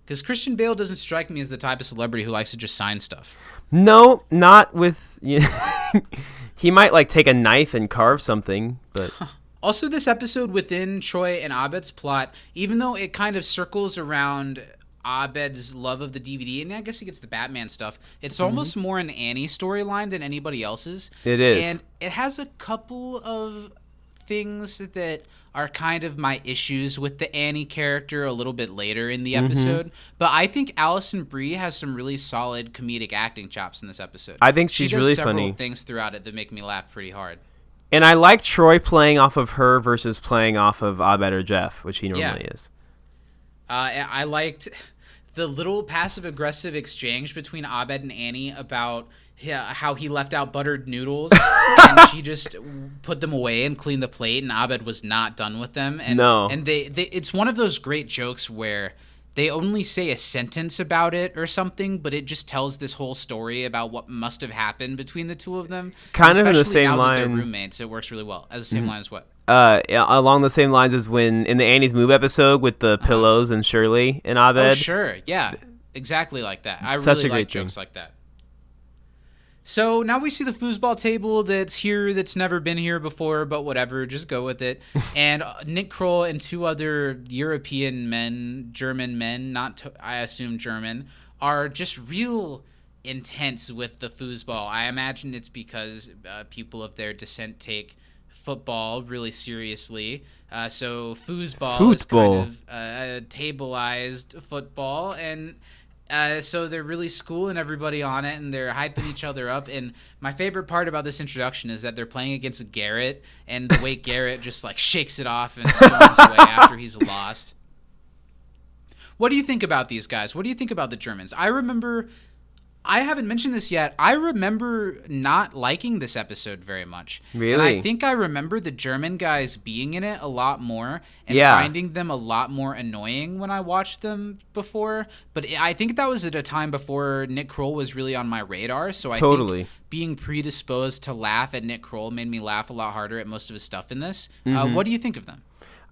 Because Christian Bale doesn't strike me as the type of celebrity who likes to just sign stuff. No, not with. He might take a knife and carve something, but. Also, this episode within Troy and Abed's plot, even though it kind of circles around Abed's love of the DVD, and I guess he gets the Batman stuff, it's almost more an Annie storyline than anybody else's. It is. And it has a couple of things that are kind of my issues with the Annie character a little bit later in the episode. But I think Alison Brie has some really solid comedic acting chops in this episode. I think she's really funny. She does several things throughout it that make me laugh pretty hard. And I like Troy playing off of her versus playing off of Abed or Jeff, which he normally is. I liked the little passive-aggressive exchange between Abed and Annie about how he left out buttered noodles and she just put them away and cleaned the plate, and Abed was not done with them. And, no. And they it's one of those great jokes where they only say a sentence about it or something, but it just tells this whole story about what must have happened between the two of them. Kind of in the now same line. that they're roommates, it works really well. As the same line as what? Along the same lines as when in the Annie's Move episode with the pillows and Shirley and Abed. Oh, sure. Yeah. Exactly like that. I Such really a great like jokes like that. So now we see the foosball table that's here, that's never been here before, but whatever, just go with it. And Nick Kroll and 2 other European men, German men, I assume German, are just real intense with the foosball. I imagine it's because people of their descent take football really seriously. So foosball is kind of tableized football, and so they're really schooling everybody on it, and they're hyping each other up. And my favorite part about this introduction is that they're playing against Garrett, and the way Garrett just like shakes it off and storms away after he's lost. What do you think about these guys? What do you think about the Germans? I haven't mentioned this yet. I remember not liking this episode very much. Really? And I think I remember the German guys being in it a lot more and finding them a lot more annoying when I watched them before. But I think that was at a time before Nick Kroll was really on my radar. So I think being predisposed to laugh at Nick Kroll made me laugh a lot harder at most of his stuff in this. What do you think of them?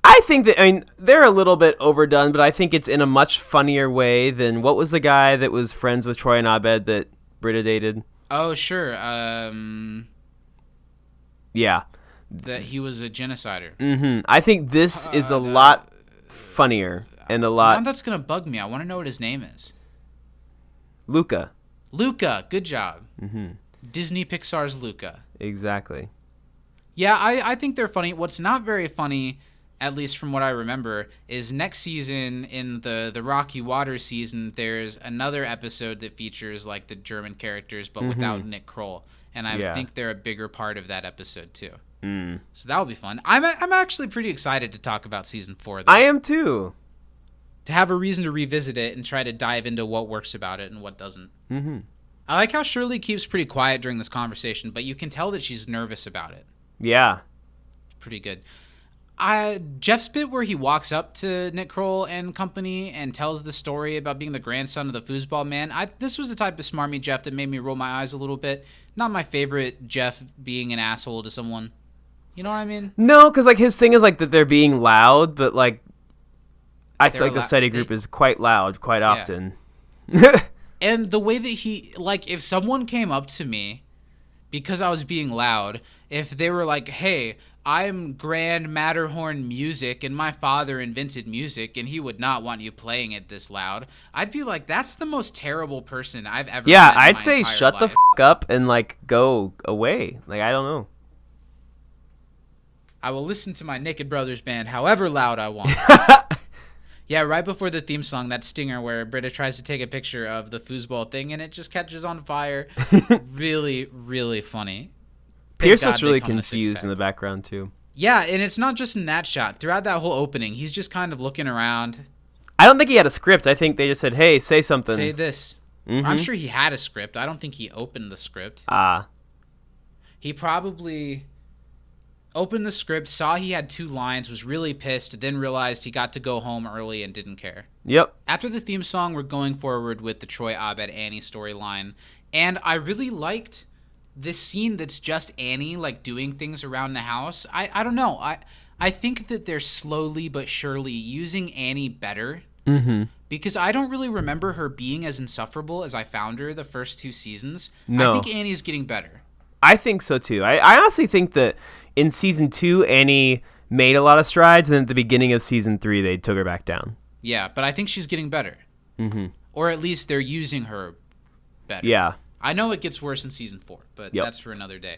I think that, they're a little bit overdone, but I think it's in a much funnier way than, what was the guy that was friends with Troy and Abed that Britta dated? Oh, sure. Yeah. That he was a genocider. Mm-hmm. I think this is a lot funnier and a lot... Now that's going to bug me. I want to know what his name is. Luca. Luca. Good job. Mm-hmm. Disney Pixar's Luca. Exactly. Yeah, I think they're funny. What's not very funny, at least from what I remember, is next season in the Rocky Water season, there's another episode that features like the German characters, but without Nick Kroll. And I think they're a bigger part of that episode too. So that'll be fun. I'm actually pretty excited to talk about season 4. Though, I am too. to have a reason to revisit it and try to dive into what works about it and what doesn't. I like how Shirley keeps pretty quiet during this conversation, but you can tell that she's nervous about it. Yeah. Pretty good. Jeff's bit where he walks up to Nick Kroll and company and tells the story about being the grandson of the foosball man. This was the type of smarmy Jeff that made me roll my eyes a little bit. Not my favorite Jeff being an asshole to someone. You know what I mean? No, because like his thing is like that they're being loud, but like I feel like the study group is quite loud quite often. And the way that he, like, if someone came up to me because I was being loud, if they were like, hey, I'm Grand Matterhorn Music, and my father invented music, and he would not want you playing it this loud, I'd be like, that's the most terrible person I've ever met in I'd my say entire shut life. the f*** up and, like, go away. Like, I don't know. I will listen to my Naked Brothers band however loud I want. Yeah, right before the theme song, that stinger where Britta tries to take a picture of the foosball thing, and it just catches on fire. Really, really funny. Pierce looks really confused in the background, too. Yeah, and it's not just in that shot. Throughout that whole opening, he's just kind of looking around. I don't think he had a script. I think they just said, hey, say something. Say this. I'm sure he had a script. I don't think he opened the script. He probably opened the script, saw he had 2 lines, was really pissed, then realized he got to go home early and didn't care. Yep. After the theme song, we're going forward with the Troy, Abed, Annie storyline. And I really liked this scene that's just Annie, like, doing things around the house. I don't know. I think that they're slowly but surely using Annie better. Because I don't really remember her being as insufferable as I found her the first 2 seasons. No. I think Annie's getting better. I think so, too. I honestly think that in Season 2, Annie made a lot of strides, and at the beginning of Season 3, they took her back down. Yeah, but I think she's getting better. Or at least they're using her better. Yeah. I know it gets worse in Season 4, but that's for another day.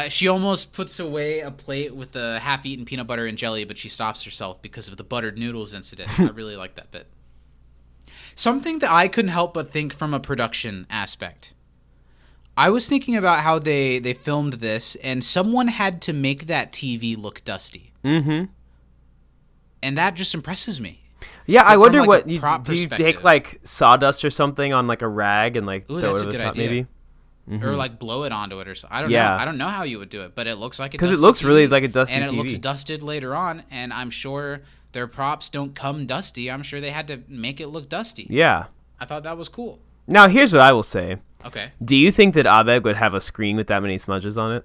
She almost puts away a plate with the half-eaten peanut butter and jelly, but she stops herself because of the buttered noodles incident. I really like that bit. Something that I couldn't help but think from a production aspect. I was thinking about how they filmed this, and someone had to make that TV look dusty. And that just impresses me. Yeah, I wonder like, what do you take like sawdust or something on like a rag and like throw it that's over a the good top, idea. maybe, or like blow it onto it or something. I don't know. I don't know how you would do it, but it looks like a dusty because it looks TV, really like a dusty and it TV. looks dusted later on. And I'm sure their props don't come dusty. I'm sure they had to make it look dusty. Yeah, I thought that was cool. Now here's what I will say. Okay. Do you think that Abed would have a screen with that many smudges on it?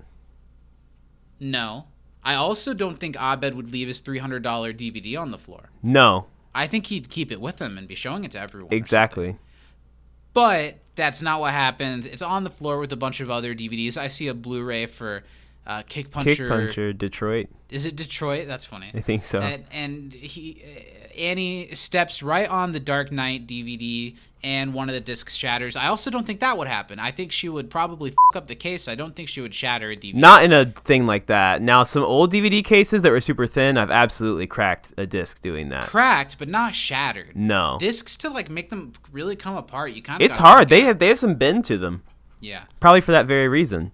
No. I also don't think Abed would leave his $300 DVD on the floor. No. I think he'd keep it with him and be showing it to everyone. Exactly. But that's not what happens. It's on the floor with a bunch of other DVDs. I see a Blu-ray for Kick Puncher. Kick Puncher, Detroit. Is it Detroit? That's funny. I think so. And Annie steps right on the Dark Knight DVD, and one of the discs shatters. I also don't think that would happen. I think she would probably up the case. I don't think she would shatter a DVD. Not in a thing like that. Now, some old DVD cases that were super thin, I've absolutely cracked a disc doing that. Cracked, but not shattered. No. Discs to like make them really come apart. You kind of. It's hard. They have some bend to them. Yeah. Probably for that very reason.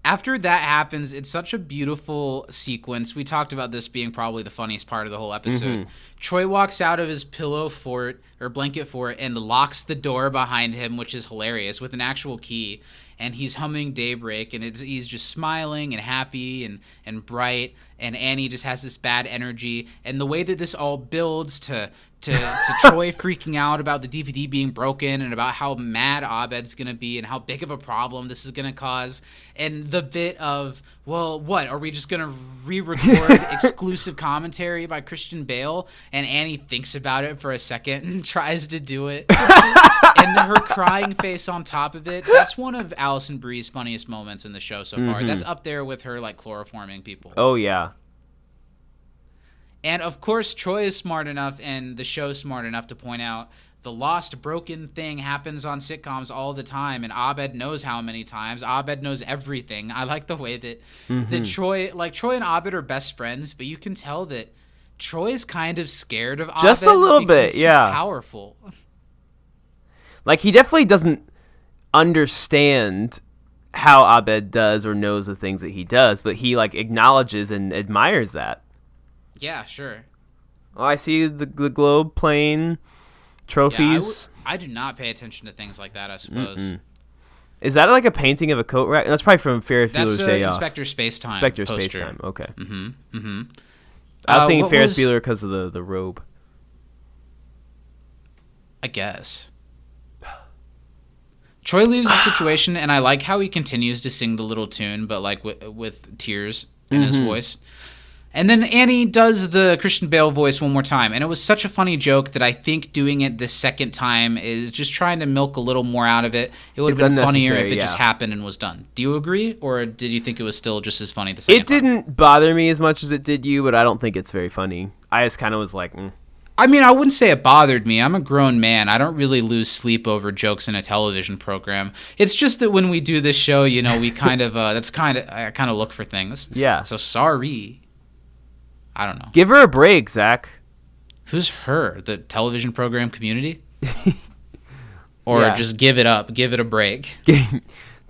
After that happens, it's such a beautiful sequence. We talked about this being probably the funniest part of the whole episode. Troy walks out of his pillow fort or blanket fort and locks the door behind him, which is hilarious, with an actual key. And he's humming Daybreak, and he's just smiling and happy and bright. And Annie just has this bad energy. And the way that this all builds to Troy freaking out about the DVD being broken and about how mad Abed's going to be and how big of a problem this is going to cause. And the bit of, well, what? Are we just going to re-record exclusive commentary by Christian Bale? And Annie thinks about it for a second and tries to do it. And her crying face on top of it, that's one of Alison Brie's funniest moments in the show so far. That's up there with her, like, chloroforming people. Oh, yeah. And, of course, Troy is smart enough and the show's smart enough to point out the lost, broken thing happens on sitcoms all the time, and Abed knows how many times. Abed knows everything. I like the way that Troy and Abed are best friends, but you can tell that Troy's kind of scared of Abed. Just a little bit, yeah. He's powerful. Like, he definitely doesn't understand how Abed does or knows the things that he does, but he, like, acknowledges and admires that. Yeah, sure. Oh, I see the globe plane trophies. Yeah, I do not pay attention to things like that, I suppose. Is that like a painting of a coat rack? That's probably from Ferris Bueller's Day Off. Inspector Spacetime. Inspector poster. Spacetime, okay. Mm-hmm. I was thinking Ferris Bueller because of the robe. I guess. Troy leaves the situation, and I like how he continues to sing the little tune, but like with tears in his voice. And then Annie does the Christian Bale voice one more time, and it was such a funny joke that I think doing it the second time is just trying to milk a little more out of it. It would have been funnier if it just happened and was done. Do you agree, or did you think it was still just as funny the second time? It didn't bother me as much as it did you, but I don't think it's very funny. I just kind of was like, I mean, I wouldn't say it bothered me. I'm a grown man. I don't really lose sleep over jokes in a television program. It's just that when we do this show, you know, we kind of I kind of look for things. Yeah. So sorry. I don't know. Give her a break, Zach. Who's her? The television program Community? Or just give it up. Give it a break.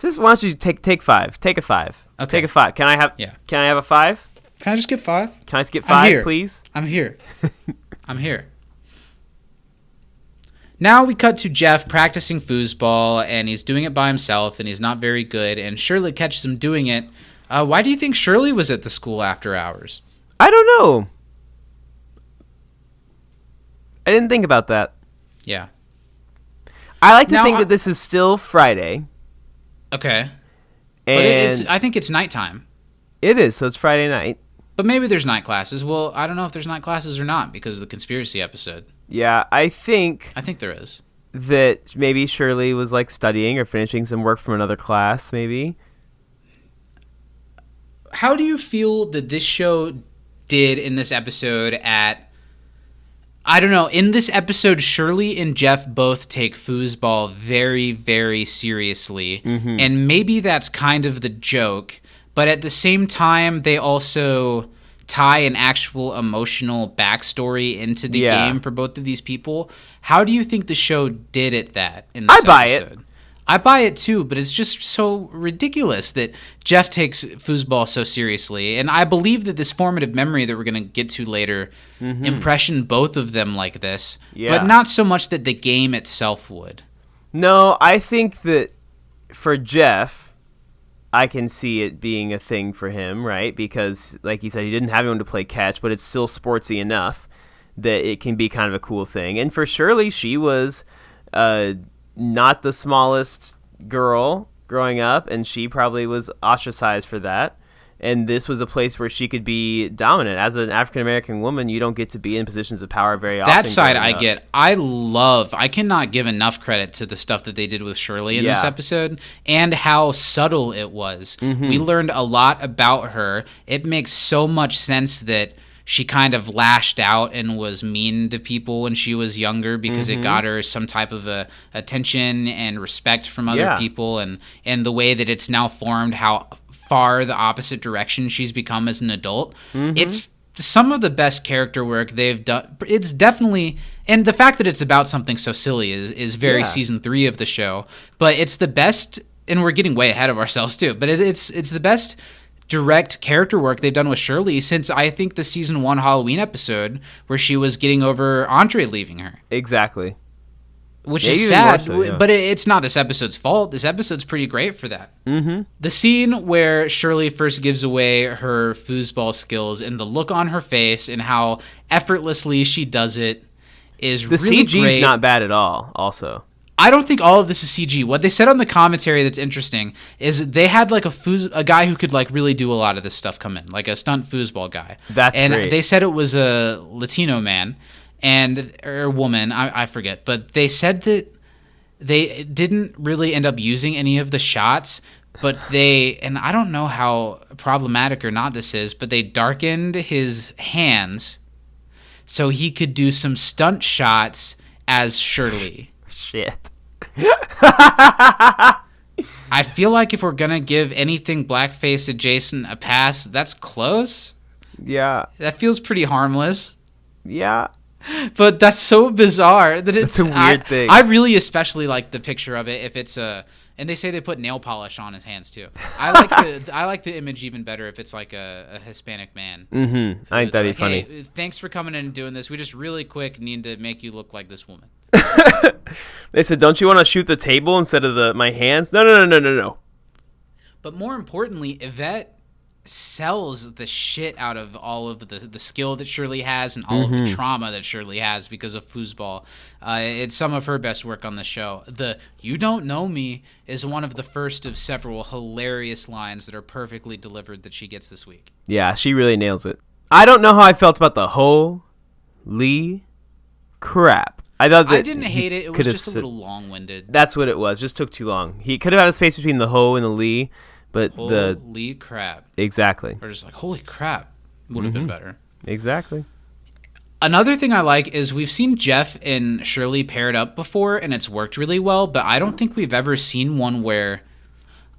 Just why don't you take 5? Take a 5. Okay. Take a 5. Can I have a 5? Can I just get 5? Can I skip 5, please? I'm here. I'm here. Now we cut to Jeff practicing foosball, and he's doing it by himself, and he's not very good, and Shirley catches him doing it. Why do you think Shirley was at the school after hours? I don't know. I didn't think about that. Yeah. I like to think that this is still Friday. Okay. And but I think it's nighttime. It is, so it's Friday night. But maybe there's night classes. Well, I don't know if there's night classes or not because of the conspiracy episode. Yeah, I think there is. That maybe Shirley was like studying or finishing some work from another class, maybe. How do you feel that this show did in this episode I don't know, in this episode, Shirley and Jeff both take foosball very, very seriously. And maybe that's kind of the joke, but at the same time, they also tie an actual emotional backstory into the game for both of these people. How do you think the show did at that in this episode? I buy it. I buy it too, but it's just so ridiculous that Jeff takes foosball so seriously. And I believe that this formative memory that we're going to get to later impressioned both of them like this, but not so much that the game itself would. No, I think that for Jeff, I can see it being a thing for him, right? Because, like you said, he didn't have anyone to play catch, but it's still sportsy enough that it can be kind of a cool thing. And for Shirley, she was not the smallest girl growing up, and she probably was ostracized for that. And this was a place where she could be dominant. As an African-American woman, you don't get to be in positions of power very often. That side I get. I cannot give enough credit to the stuff that they did with Shirley in this episode and how subtle it was. We learned a lot about her. It makes so much sense that she kind of lashed out and was mean to people when she was younger because it got her some type of attention and respect from other people, and the way that it's now formed how far the opposite direction she's become as an adult. It's some of the best character work they've done. It's definitely, and the fact that it's about something so silly is very season 3 of the show, but it's the best, and we're getting way ahead of ourselves too, but it's the best direct character work they've done with Shirley since I think the season 1 Halloween episode where she was getting over Andre leaving her. Exactly. Which is sad, but it's not this episode's fault. This episode's pretty great for that. The scene where Shirley first gives away her foosball skills and the look on her face and how effortlessly she does it is really great. The CG's not bad at all, also. I don't think all of this is CG. What they said on the commentary that's interesting is they had like a guy who could like really do a lot of this stuff come in, like a stunt foosball guy. That's great. And they said it was a Latino man. Or woman, I forget, but they said that they didn't really end up using any of the shots, but and I don't know how problematic or not this is, but they darkened his hands so he could do some stunt shots as Shirley. Shit. I feel like if we're going to give anything blackface adjacent a pass, that's close. Yeah. That feels pretty harmless. Yeah. But that's so bizarre that it's a weird thing. I really especially like the picture of it if it's and they say they put nail polish on his hands too. I like the image even better if it's like a Hispanic man. I think that'd be funny. Hey, thanks for coming in and doing this. We just really quick need to make you look like this woman. They said, "Don't you want to shoot the table instead of my hands?" No. But more importantly, Yvette sells the shit out of all of the skill that Shirley has and all of the trauma that Shirley has because of foosball. It's some of her best work on the show. The "You don't know me" is one of the first of several hilarious lines that are perfectly delivered that she gets this week. Yeah, she really nails it. I don't know how I felt about the holy crap. I didn't hate it. It was just a little long-winded. That's what it was. Just took too long. He could have had a space between the ho and the lee. But holy crap. Exactly. Or just like, holy crap. Would have been better. Exactly. Another thing I like is we've seen Jeff and Shirley paired up before, and it's worked really well, but I don't think we've ever seen one where,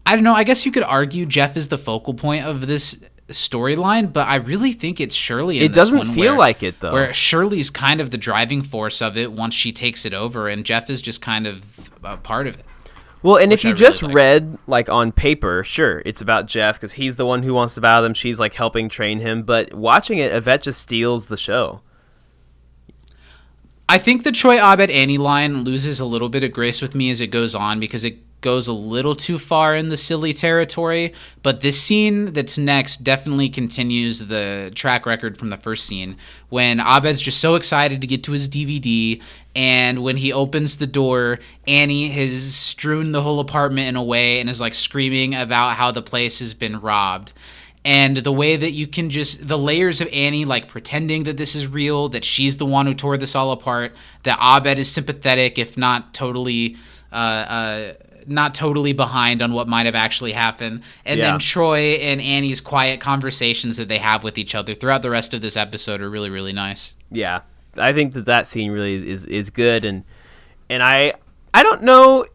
I don't know, I guess you could argue Jeff is the focal point of this storyline, but I really think it's Shirley in this one. It doesn't feel like it, though. Where Shirley's kind of the driving force of it once she takes it over, and Jeff is just kind of a part of it. Well, and if you just read, like, on paper, sure, it's about Jeff because he's the one who wants to battle them. She's, like, helping train him. But watching it, Yvette just steals the show. I think the Troy Abed Annie line loses a little bit of grace with me as it goes on because it goes a little too far in the silly territory. But this scene that's next definitely continues the track record from the first scene when Abed's just so excited to get to his DVD. And when he opens the door, Annie has strewn the whole apartment in a way and is like screaming about how the place has been robbed. And the way that you can just, the layers of Annie like pretending that this is real, that she's the one who tore this all apart, that Abed is sympathetic, if not totally behind on what might have actually happened. And then Troy and Annie's quiet conversations that they have with each other throughout the rest of this episode are really, really nice. Yeah. I think that scene really is good, and I don't know,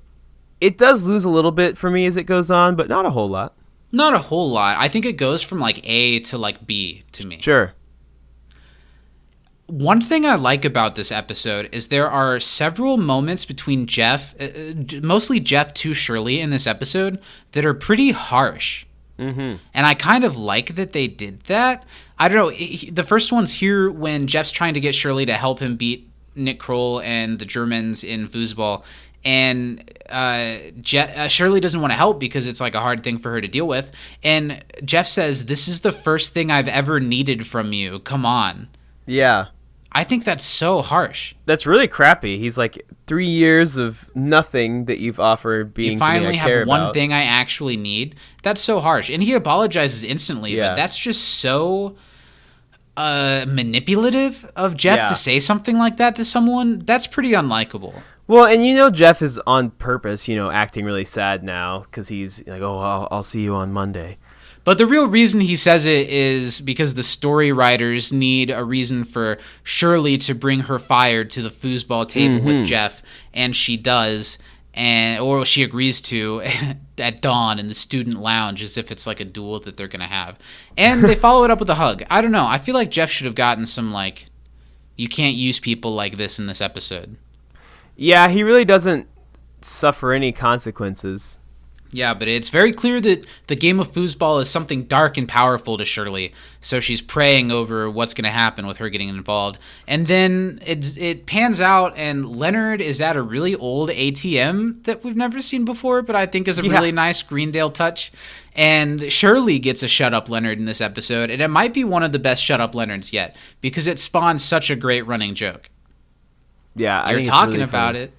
it does lose a little bit for me as it goes on, but not a whole lot. Not a whole lot. I think it goes from like A to like B to me. Sure. One thing I like about this episode is there are several moments between Jeff, mostly Jeff to Shirley in this episode, that are pretty harsh. And I kind of like that they did that. I don't know. The first one's here when Jeff's trying to get Shirley to help him beat Nick Kroll and the Germans in foosball. And Shirley doesn't want to help because it's like a hard thing for her to deal with. And Jeff says, "This is the first thing I've ever needed from you. Come on." Yeah. I think that's so harsh. That's really crappy. He's like, 3 years of nothing that you've offered being You finally something I care have one about. thing I actually need. That's so harsh. And he apologizes instantly, Yeah. but that's just so manipulative of Jeff to say something like that to someone. That's pretty unlikable. Well, and Jeff is on purpose, acting really sad now because he's like, oh, I'll see you on Monday. But the real reason he says it is because the story writers need a reason for Shirley to bring her fire to the foosball table with Jeff, and she does, or she agrees to at dawn in the student lounge, as if it's like a duel that they're going to have. And they follow it up with a hug. I don't know. I feel like Jeff should have gotten some, you can't use people like this in this episode. Yeah, he really doesn't suffer any consequences. Yeah, but it's very clear that the game of foosball is something dark and powerful to Shirley, so she's praying over what's going to happen with her getting involved. And then it pans out, and Leonard is at a really old ATM that we've never seen before, but I think is a really nice Greendale touch. And Shirley gets a Shut Up Leonard in this episode, and it might be one of the best Shut Up Leonards yet, because it spawns such a great running joke. Yeah, You're talking really about it.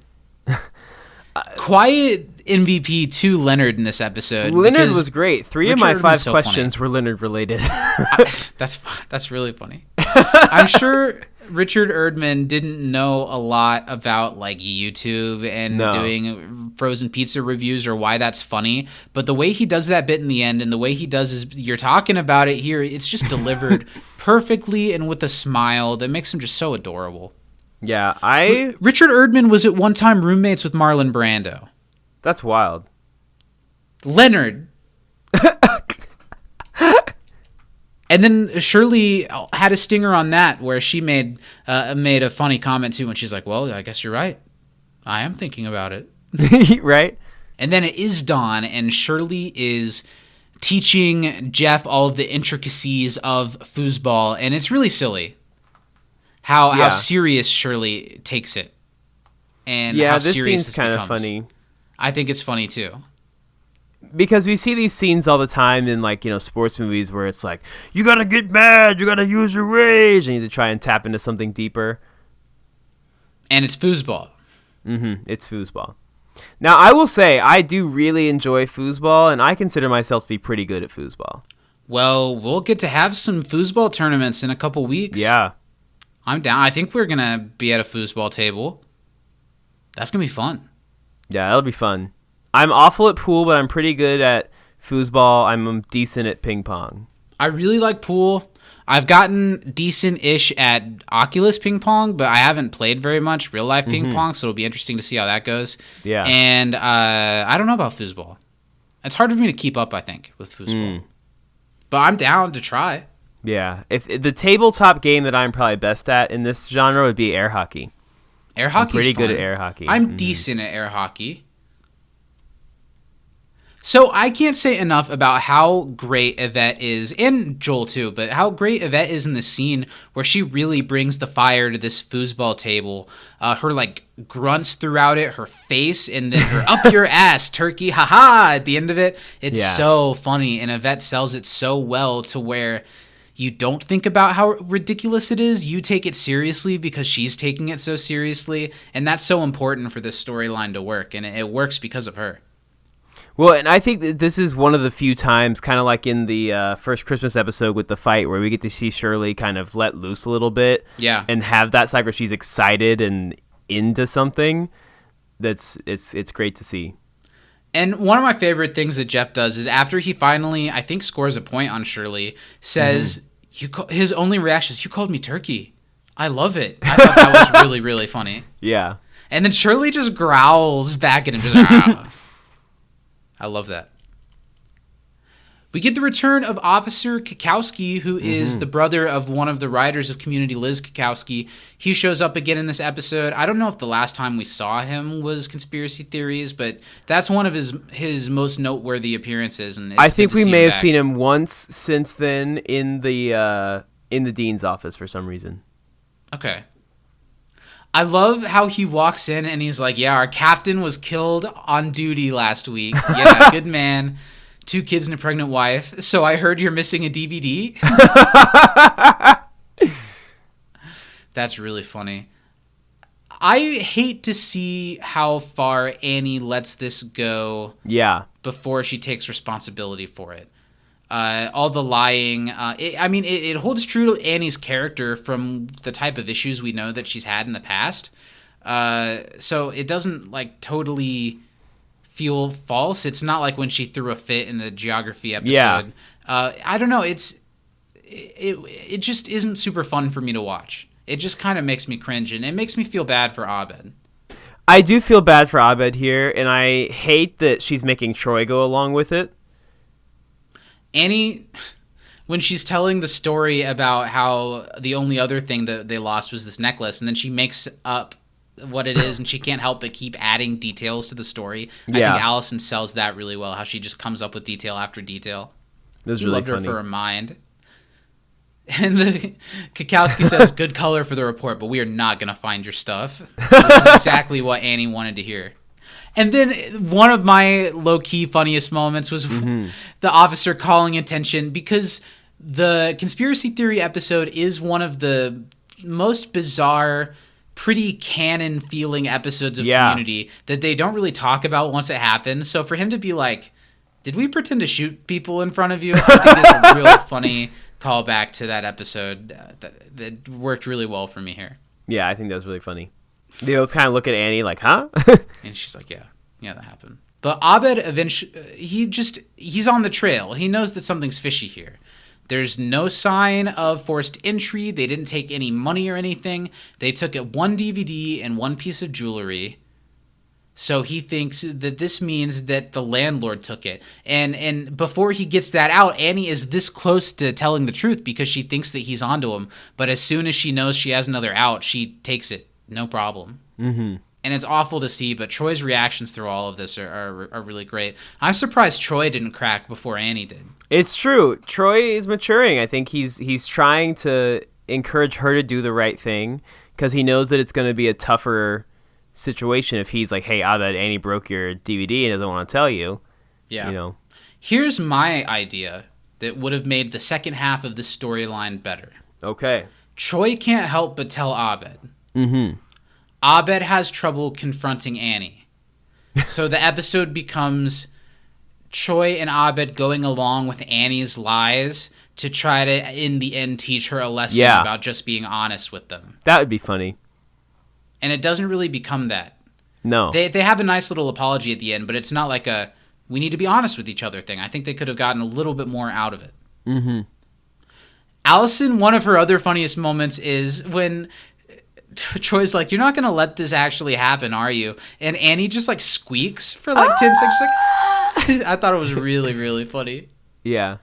Quiet MVP to Leonard in this episode. Leonard was great. 3 of my 5 so questions funny. were Leonard related. That's really funny. I'm sure Richard Erdman didn't know a lot about YouTube and doing frozen pizza reviews or why that's funny, but the way he does that bit in the end and the way he does is you're talking about it here, it's just delivered perfectly and with a smile that makes him just so adorable. Yeah, Richard Erdman was at one time roommates with Marlon Brando. That's wild. Leonard. And then Shirley had a stinger on that where she made a funny comment too when she's like, well, I guess you're right. I am thinking about it. Right? And then it is dawn and Shirley is teaching Jeff all of the intricacies of foosball, and it's really silly. How serious Shirley takes it, and how this serious scene's kind of funny. I think it's funny too, because we see these scenes all the time in sports movies where it's like you gotta get mad, you gotta use your rage, and you need to try and tap into something deeper. And it's foosball. It's foosball. Now I will say I do really enjoy foosball, and I consider myself to be pretty good at foosball. Well, we'll get to have some foosball tournaments in a couple weeks. Yeah. I'm down. I think we're going to be at a foosball table. That's going to be fun. Yeah, that'll be fun. I'm awful at pool, but I'm pretty good at foosball. I'm decent at ping pong. I really like pool. I've gotten decent-ish at Oculus ping pong, but I haven't played very much real-life ping pong, so it'll be interesting to see how that goes. Yeah. And I don't know about foosball. It's hard for me to keep up, I think, with foosball. But I'm down to try. Yeah, if the tabletop game that I'm probably best at in this genre would be air hockey. Air hockey's pretty fun. good at air hockey. I'm decent at air hockey. So I can't say enough about how great Yvette is, and Joel too, but how great Yvette is in the scene where she really brings the fire to this foosball table. Her grunts throughout it, her face, and then her up your ass turkey, haha, at the end of it. It's so funny, and Yvette sells it so well to where you don't think about how ridiculous it is. You take it seriously because she's taking it so seriously, and that's so important for this storyline to work, and it works because of her. Well, and I think that this is one of the few times, kind of like in the first Christmas episode with the fight, where we get to see Shirley kind of let loose a little bit, and have that side where she's excited and into something. It's great to see. And one of my favorite things that Jeff does is after he finally, I think, scores a point on Shirley, says his only reaction is, "You called me turkey." I love it. I thought that was really, really funny. Yeah. And then Shirley just growls back at him. Just, "Ah." I love that. We get the return of Officer Kikowski, who is the brother of one of the writers of Community, Liz Kikowski. He shows up again in this episode. I don't know if the last time we saw him was Conspiracy Theories, but that's one of his most noteworthy appearances. And I think we may have seen him once since then in the dean's office for some reason. Okay. I love how he walks in and he's like, yeah, our captain was killed on duty last week. Yeah, good man. 2 kids and a pregnant wife. So I heard you're missing a DVD. That's really funny. I hate to see how far Annie lets this go. Yeah. Before she takes responsibility for it. All the lying. It holds true to Annie's character from the type of issues we know that she's had in the past. So it doesn't like totally feel false. It's not like when she threw a fit in the geography episode. Yeah. I don't know. It just isn't super fun for me to watch. It just kind of makes me cringe, and it makes me feel bad for Abed. I do feel bad for Abed here, and I hate that she's making Troy go along with it. Annie, when she's telling the story about how the only other thing that they lost was this necklace, and then she makes up what it is, and she can't help but keep adding details to the story. I think Alison sells that really well, how she just comes up with detail after detail. It was really loved funny. Her for her mind. And the Kukowski says, good color for the report, but we are not going to find your stuff. This is exactly what Annie wanted to hear. And then one of my low-key funniest moments was the officer calling attention, because the conspiracy theory episode is one of the most bizarre, pretty canon-feeling episodes of Community that they don't really talk about once it happens. So for him to be like, did we pretend to shoot people in front of you? I think it's a real funny callback to that episode that worked really well for me here. Yeah, I think that was really funny. They both kind of look at Annie like, huh? And she's like, yeah, that happened. But Abed eventually, he's on the trail. He knows that something's fishy here. There's no sign of forced entry. They didn't take any money or anything. They took one DVD and one piece of jewelry. So he thinks that this means that the landlord took it. And before he gets that out, Annie is this close to telling the truth because she thinks that he's onto him. But as soon as she knows she has another out, she takes it. No problem. Mm-hmm. And it's awful to see, but Troy's reactions through all of this are really great. I'm surprised Troy didn't crack before Annie did. It's true. Troy is maturing. I think he's trying to encourage her to do the right thing because he knows that it's going to be a tougher situation if he's like, hey, Abed, Annie broke your DVD and doesn't want to tell you. Yeah. You know. Here's my idea that would have made the second half of the storyline better. Okay. Troy can't help but tell Abed. Mm-hmm. Abed has trouble confronting Annie. So the episode becomes Troy and Abed going along with Annie's lies to try to, in the end, teach her a lesson about just being honest with them. That would be funny. And it doesn't really become that. No. They have a nice little apology at the end, but it's not like a we need to be honest with each other thing. I think they could have gotten a little bit more out of it. Mm-hmm. Allison, one of her other funniest moments is when Troy's like, you're not going to let this actually happen, are you? And Annie just like squeaks for like 10 seconds. Like, I thought it was really, really funny. Yeah.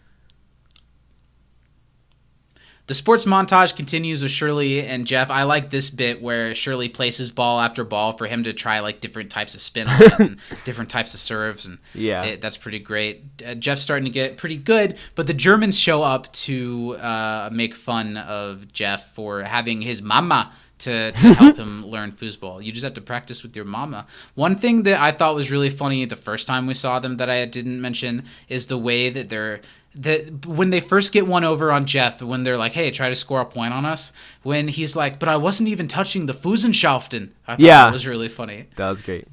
The sports montage continues with Shirley and Jeff. I like this bit where Shirley places ball after ball for him to try like different types of spin on it and different types of serves. And that's pretty great. Jeff's starting to get pretty good, but the Germans show up to make fun of Jeff for having his mama to help him learn foosball. You just have to practice with your mama. One thing that I thought was really funny the first time we saw them that I didn't mention is the way that when they first get one over on Jeff, when they're like, hey, try to score a point on us, when he's like, but I wasn't even touching the Fusenschaften. I thought that was really funny. That was great.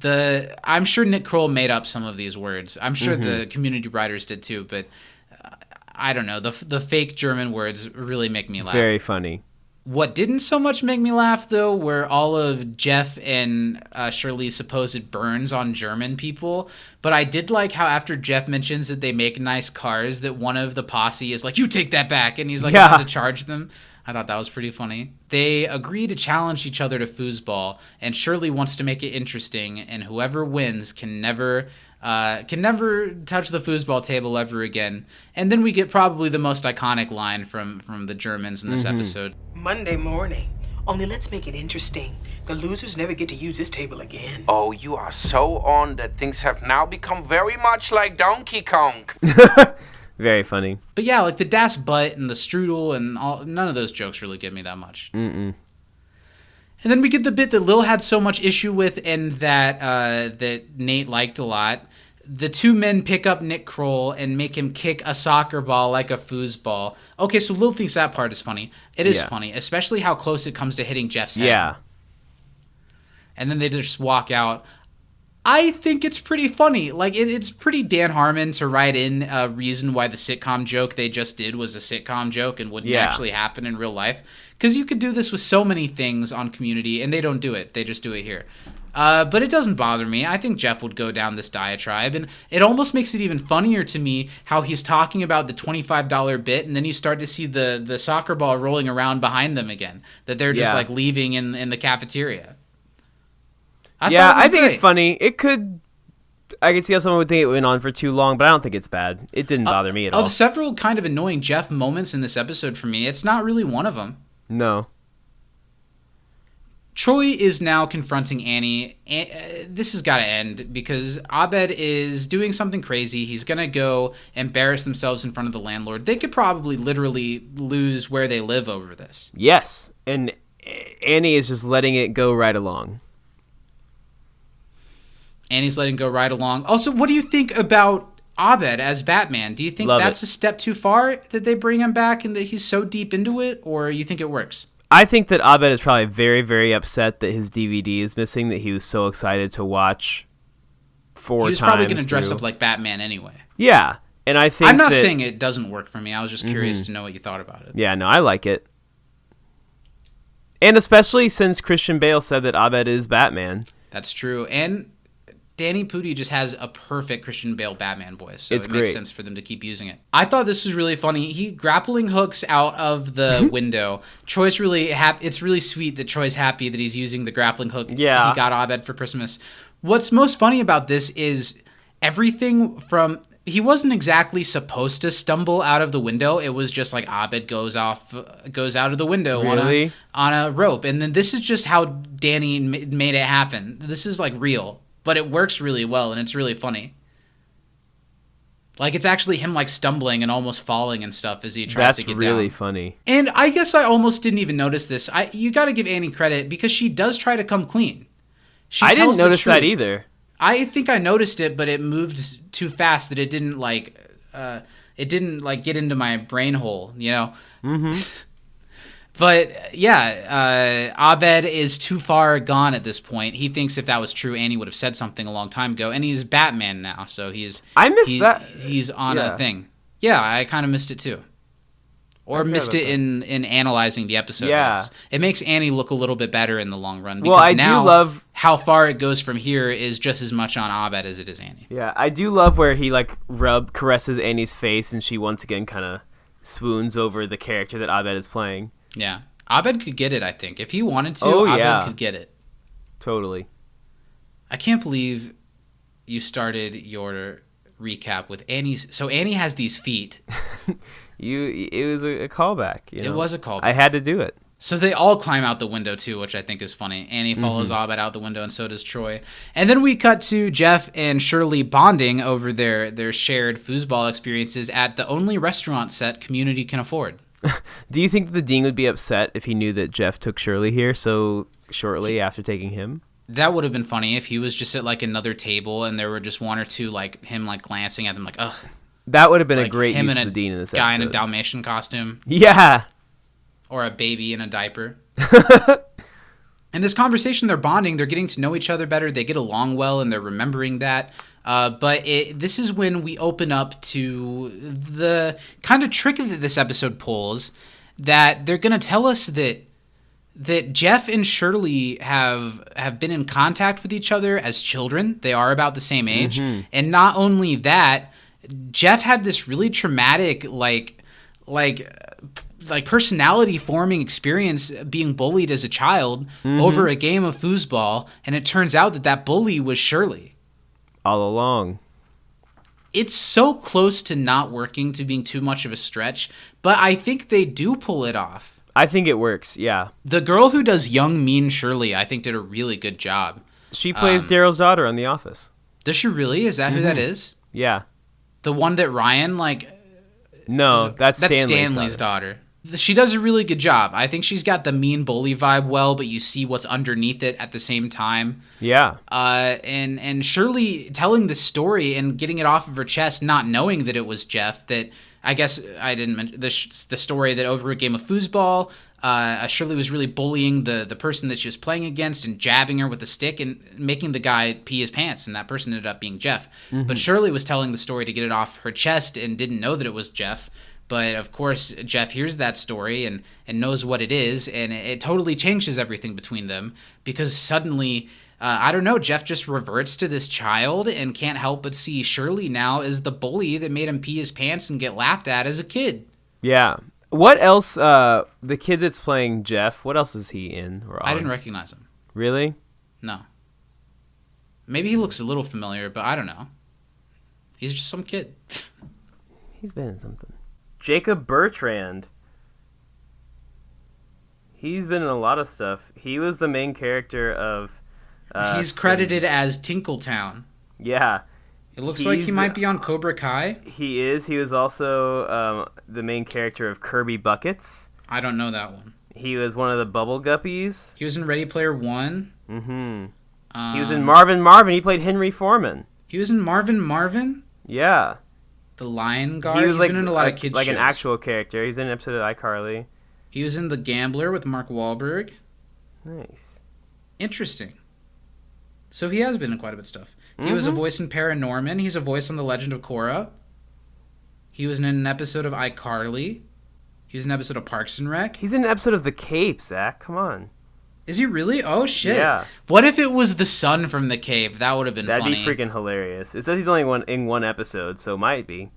I'm sure Nick Kroll made up some of these words. I'm sure the community writers did too, but I don't know. The fake German words really make me laugh. Very funny. What didn't so much make me laugh, though, were all of Jeff and Shirley's supposed burns on German people. But I did like how after Jeff mentions that they make nice cars, that one of the posse is like, you take that back, and he's like, about to charge them. I thought that was pretty funny. They agree to challenge each other to foosball, and Shirley wants to make it interesting, and whoever wins can never touch the foosball table ever again. And then we get probably the most iconic line from the Germans in this episode. Monday morning. Only let's make it interesting. The losers never get to use this table again. Oh, you are so on that things have now become very much like Donkey Kong. Very funny. But yeah, like the Das Butt and the strudel and all, none of those jokes really get me that much. Mm-mm. And then we get the bit that Lil had so much issue with and that Nate liked a lot. the two men pick up Nick Kroll and make him kick a soccer ball like a foosball. Okay, so Lil thinks that part is funny. It is funny, especially how close it comes to hitting Jeff's head. Yeah. And then they just walk out. I think it's pretty funny. Like, it's pretty Dan Harmon to write in a reason why the sitcom joke they just did was a sitcom joke and wouldn't actually happen in real life. Because you could do this with so many things on Community, and they don't do it. They just do it here. But it doesn't bother me. I think Jeff would go down this diatribe, and it almost makes it even funnier to me how he's talking about the $25 bit, and then you start to see the soccer ball rolling around behind them again, that they're just like leaving in the cafeteria. I think it's funny. It could. I could see how someone would think it went on for too long, but I don't think it's bad. It didn't bother me at all. Of several kind of annoying Jeff moments in this episode for me, it's not really one of them. No. Troy is now confronting Annie. This has got to end because Abed is doing something crazy. He's going to go embarrass themselves in front of the landlord. They could probably literally lose where they live over this. Yes, and Annie is just letting it go right along. Annie's letting go right along. Also, what do you think about Abed as Batman? Do you think that's a step too far that they bring him back and that he's so deep into it, or you think it works? I think that Abed is probably very, very upset that his DVD is missing, that he was so excited to watch 4 times. He was probably going to dress up like Batman anyway. Yeah, and I think I'm not saying it doesn't work for me. I was just curious to know what you thought about it. Yeah, no, I like it. And especially since Christian Bale said that Abed is Batman. That's true. And Danny Pudi just has a perfect Christian Bale Batman voice, so it makes sense for them to keep using it. I thought this was really funny. He grappling hooks out of the window. Troy's really happy. It's really sweet that Troy's happy that he's using the grappling hook he got Abed for Christmas. What's most funny about this is everything from... He wasn't exactly supposed to stumble out of the window. It was just like Abed goes out of the window on a rope. And then this is just how Danny made it happen. This is like real. But it works really well, and it's really funny. Like, it's actually him, like, stumbling and almost falling and stuff as he tries to get down. That's really funny. And I guess I almost didn't even notice this. You got to give Annie credit, because she does try to come clean. I didn't notice that either. I think I noticed it, but it moved too fast that it didn't, get into my brain hole, you know? Mm-hmm. But, yeah, Abed is too far gone at this point. He thinks if that was true, Annie would have said something a long time ago. And he's Batman now, so I missed that. He's on a thing. Yeah, I kind of missed it, too. Or missed it in analyzing the episode. Yeah. It makes Annie look a little bit better in the long run. Because I do love how far it goes from here is just as much on Abed as it is Annie. Yeah, I do love where he, caresses Annie's face, and she once again kind of swoons over the character that Abed is playing. Yeah. Abed could get it, I think. If he wanted to, Abed could get it. Totally. I can't believe you started your recap with Annie's... So Annie has these feet. It was a callback. It was a callback. I had to do it. So they all climb out the window, too, which I think is funny. Annie follows Abed out the window, and so does Troy. And then we cut to Jeff and Shirley bonding over their shared foosball experiences at the only restaurant set Community can afford. Do you think the dean would be upset if he knew that Jeff took Shirley here so shortly after taking him? That would have been funny if he was just at another table and there were just one or two him glancing at them ugh. That would have been a great use of the dean in this episode. Guy in a Dalmatian costume. Yeah. Or a baby in a diaper. In this conversation, they're bonding. They're getting to know each other better. They get along well, and they're remembering that. But this is when we open up to the kind of trick that this episode pulls, that they're going to tell us that Jeff and Shirley have been in contact with each other as children. They are about the same age. Mm-hmm. And not only that, Jeff had this really traumatic, personality forming experience being bullied as a child over a game of foosball, and it turns out that bully was Shirley. All along. It's so close to not working to being too much of a stretch, but I think they do pull it off. I think it works, yeah. The girl who does young, mean Shirley, I think did a really good job. She plays Daryl's daughter on The Office. Does she really? Is that who that is? Yeah. The one that Ryan, No, that's Stanley's daughter. She does a really good job. I think she's got the mean bully vibe well, but you see what's underneath it at the same time. Yeah. And Shirley telling the story and getting it off of her chest, not knowing that it was Jeff, that I guess I didn't mention the story that over a game of foosball, Shirley was really bullying the person that she was playing against and jabbing her with a stick and making the guy pee his pants, and that person ended up being Jeff. Mm-hmm. But Shirley was telling the story to get it off her chest and didn't know that it was Jeff. But, of course, Jeff hears that story and knows what it is, and it totally changes everything between them because suddenly, I don't know, Jeff just reverts to this child and can't help but see Shirley now as the bully that made him pee his pants and get laughed at as a kid. Yeah. What else, the kid that's playing Jeff, what else is he in? Or on? I didn't recognize him. Really? No. Maybe he looks a little familiar, but I don't know. He's just some kid. He's been in something. Jacob Bertrand. He's been in a lot of stuff. He was the main character of... He's credited as Tinkletown. Yeah. It looks like he might be on Cobra Kai. He is. He was also the main character of Kirby Buckets. I don't know that one. He was one of the Bubble Guppies. He was in Ready Player One. Mm-hmm. He was in Marvin. He played Henry Foreman. He was in Marvin? Yeah. The Lion Guard? He's been in a lot of kids like shows. An actual character. He was in an episode of iCarly. He was in The Gambler with Mark Wahlberg. Nice. Interesting. So he has been in quite a bit of stuff. He was a voice in Paranorman. He's a voice on The Legend of Korra. He was in an episode of iCarly. He was in an episode of Parks and Rec. He's in an episode of The Cape, Zach. Come on. Is he really? Oh, shit. Yeah. What if it was the son from The Cave? That would have been funny. That'd be freaking hilarious. It says he's only in one episode, so might be.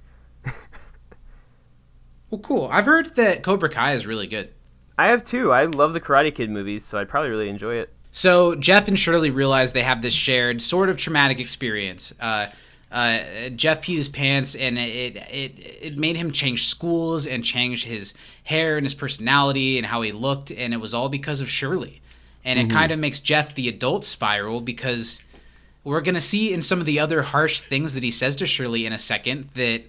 Well, cool. I've heard that Cobra Kai is really good. I have too. I love the Karate Kid movies, so I'd probably really enjoy it. So Jeff and Shirley realize they have this shared sort of traumatic experience. Jeff peed his pants, and it made him change schools and change his hair and his personality and how he looked, and it was all because of Shirley. And it kind of makes Jeff the adult spiral because we're going to see in some of the other harsh things that he says to Shirley in a second that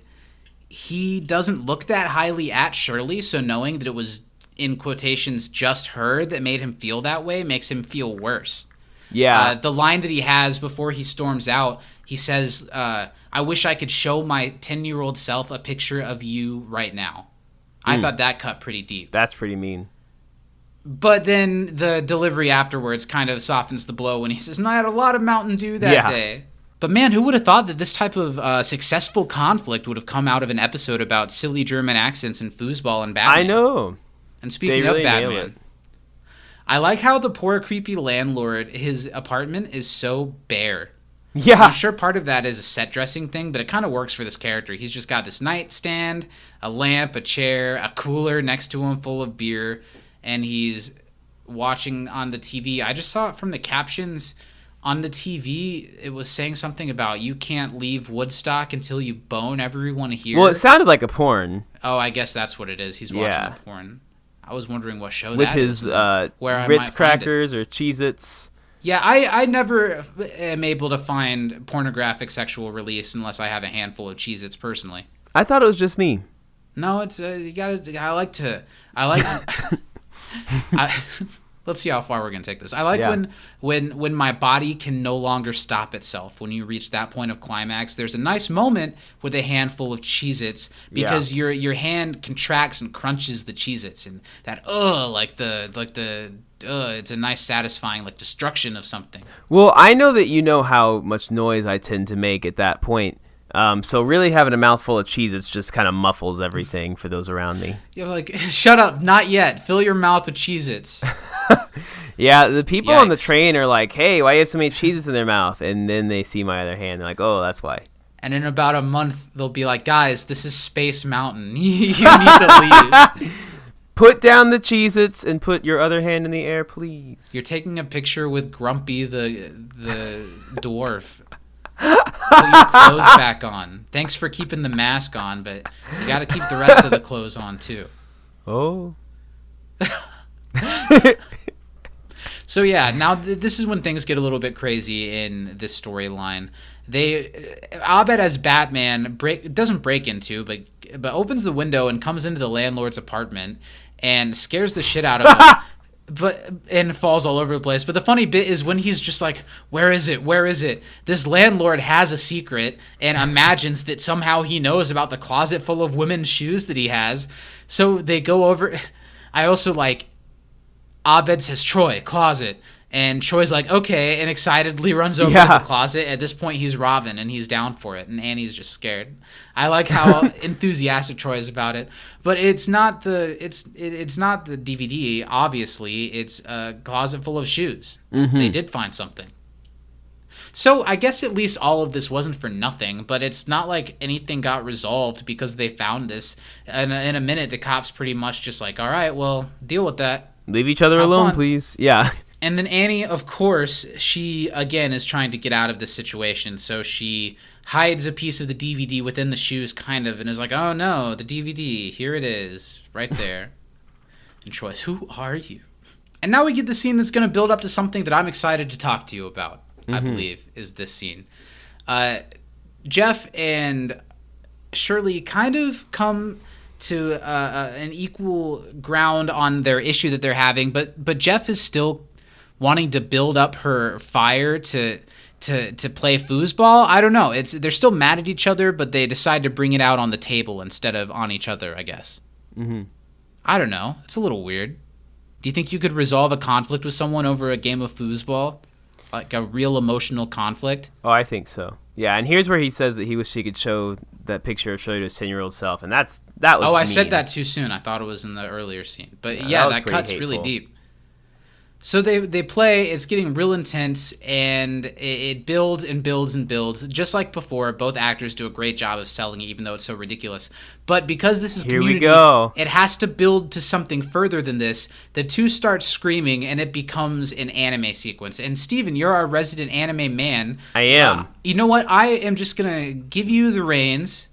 he doesn't look that highly at Shirley, so knowing that it was, in quotations, just her that made him feel that way makes him feel worse. Yeah. The line that he has before he storms out, he says, I wish I could show my 10-year-old self a picture of you right now. I thought that cut pretty deep. That's pretty mean. But then the delivery afterwards kind of softens the blow when he says, and I had a lot of Mountain Dew that day. But man, who would have thought that this type of successful conflict would have come out of an episode about silly German accents and foosball and Batman? I know. And speaking really of Batman, I like how the poor creepy landlord, his apartment is so bare. Yeah. I'm sure part of that is a set dressing thing, but it kind of works for this character. He's just got this nightstand, a lamp, a chair, a cooler next to him full of beer, and he's watching on the TV. I just saw it from the captions on the TV. It was saying something about you can't leave Woodstock until you bone everyone here. Well, it sounded like a porn. Oh, I guess that's what it is. He's watching a porn. I was wondering what show with that his, is. With his Ritz crackers or Cheez-Its. Yeah, I never am able to find pornographic sexual release unless I have a handful of Cheez-Its personally. I thought it was just me. No, it's you gotta. Let's see how far we're gonna take this. I like when my body can no longer stop itself. When you reach that point of climax, there's a nice moment with a handful of Cheez-Its because your hand contracts and crunches the Cheez-Its, and that it's a nice satisfying like destruction of something. Well, I know that you know how much noise I tend to make at that point. So really having a mouthful of Cheez-Its just kind of muffles everything for those around me. You're like, shut up, not yet. Fill your mouth with Cheez-Its. Yeah, the people on the train are like, hey, why do you have so many Cheez-Its in their mouth? And then they see my other hand. They're like, oh, that's why. And in about a month, they'll be like, guys, this is Space Mountain. You need to leave. Put down the Cheez-Its and put your other hand in the air, please. You're taking a picture with Grumpy the dwarf. Put your clothes back on. Thanks for keeping the mask on, but you got to keep the rest of the clothes on, too. Oh. So yeah, now this is when things get a little bit crazy in this storyline. Abed as Batman doesn't break into, but opens the window and comes into the landlord's apartment, and scares the shit out of him. And falls all over the place. But the funny bit is when he's just like, where is it? Where is it? This landlord has a secret and imagines that somehow he knows about the closet full of women's shoes that he has. So they go over. I also like, Abed says, Troy, closet. And Troy's like, okay, and excitedly runs over to the closet. At this point, he's Robin, and he's down for it, and Annie's just scared. I like how enthusiastic Troy is about it, but it's not the DVD. Obviously, it's a closet full of shoes. Mm-hmm. They did find something. So I guess at least all of this wasn't for nothing, but it's not like anything got resolved because they found this. And in a minute, the cops pretty much just like, all right, well, deal with that. Leave each other alone, please. Yeah. And then Annie, of course, she, again, is trying to get out of this situation. So she hides a piece of the DVD within the shoes, kind of, and is like, oh, no, the DVD. Here it is, right there. And Troy's, who are you? And now we get the scene that's going to build up to something that I'm excited to talk to you about, I believe, is this scene. Jeff and Shirley kind of come to an equal ground on their issue that they're having, but Jeff is still wanting to build up her fire to play foosball. I don't know. They're still mad at each other, but they decide to bring it out on the table instead of on each other, I guess. Mm-hmm. I don't know. It's a little weird. Do you think you could resolve a conflict with someone over a game of foosball? Like a real emotional conflict? Oh, I think so. Yeah, and here's where he says that he wished he could show that picture of Shirley to his 10-year-old self, and that was Oh, I mean. said that too soon. I thought it was in the earlier scene. But yeah, that cuts hateful. really deep. So they play, it's getting real intense, and it builds and builds and builds. Just like before, both actors do a great job of selling it, even though it's so ridiculous. But because this is Community, it has to build to something further than this. The two start screaming, and it becomes an anime sequence. And Steven, you're our resident anime man. I am. You know what? I am just going to give you the reins,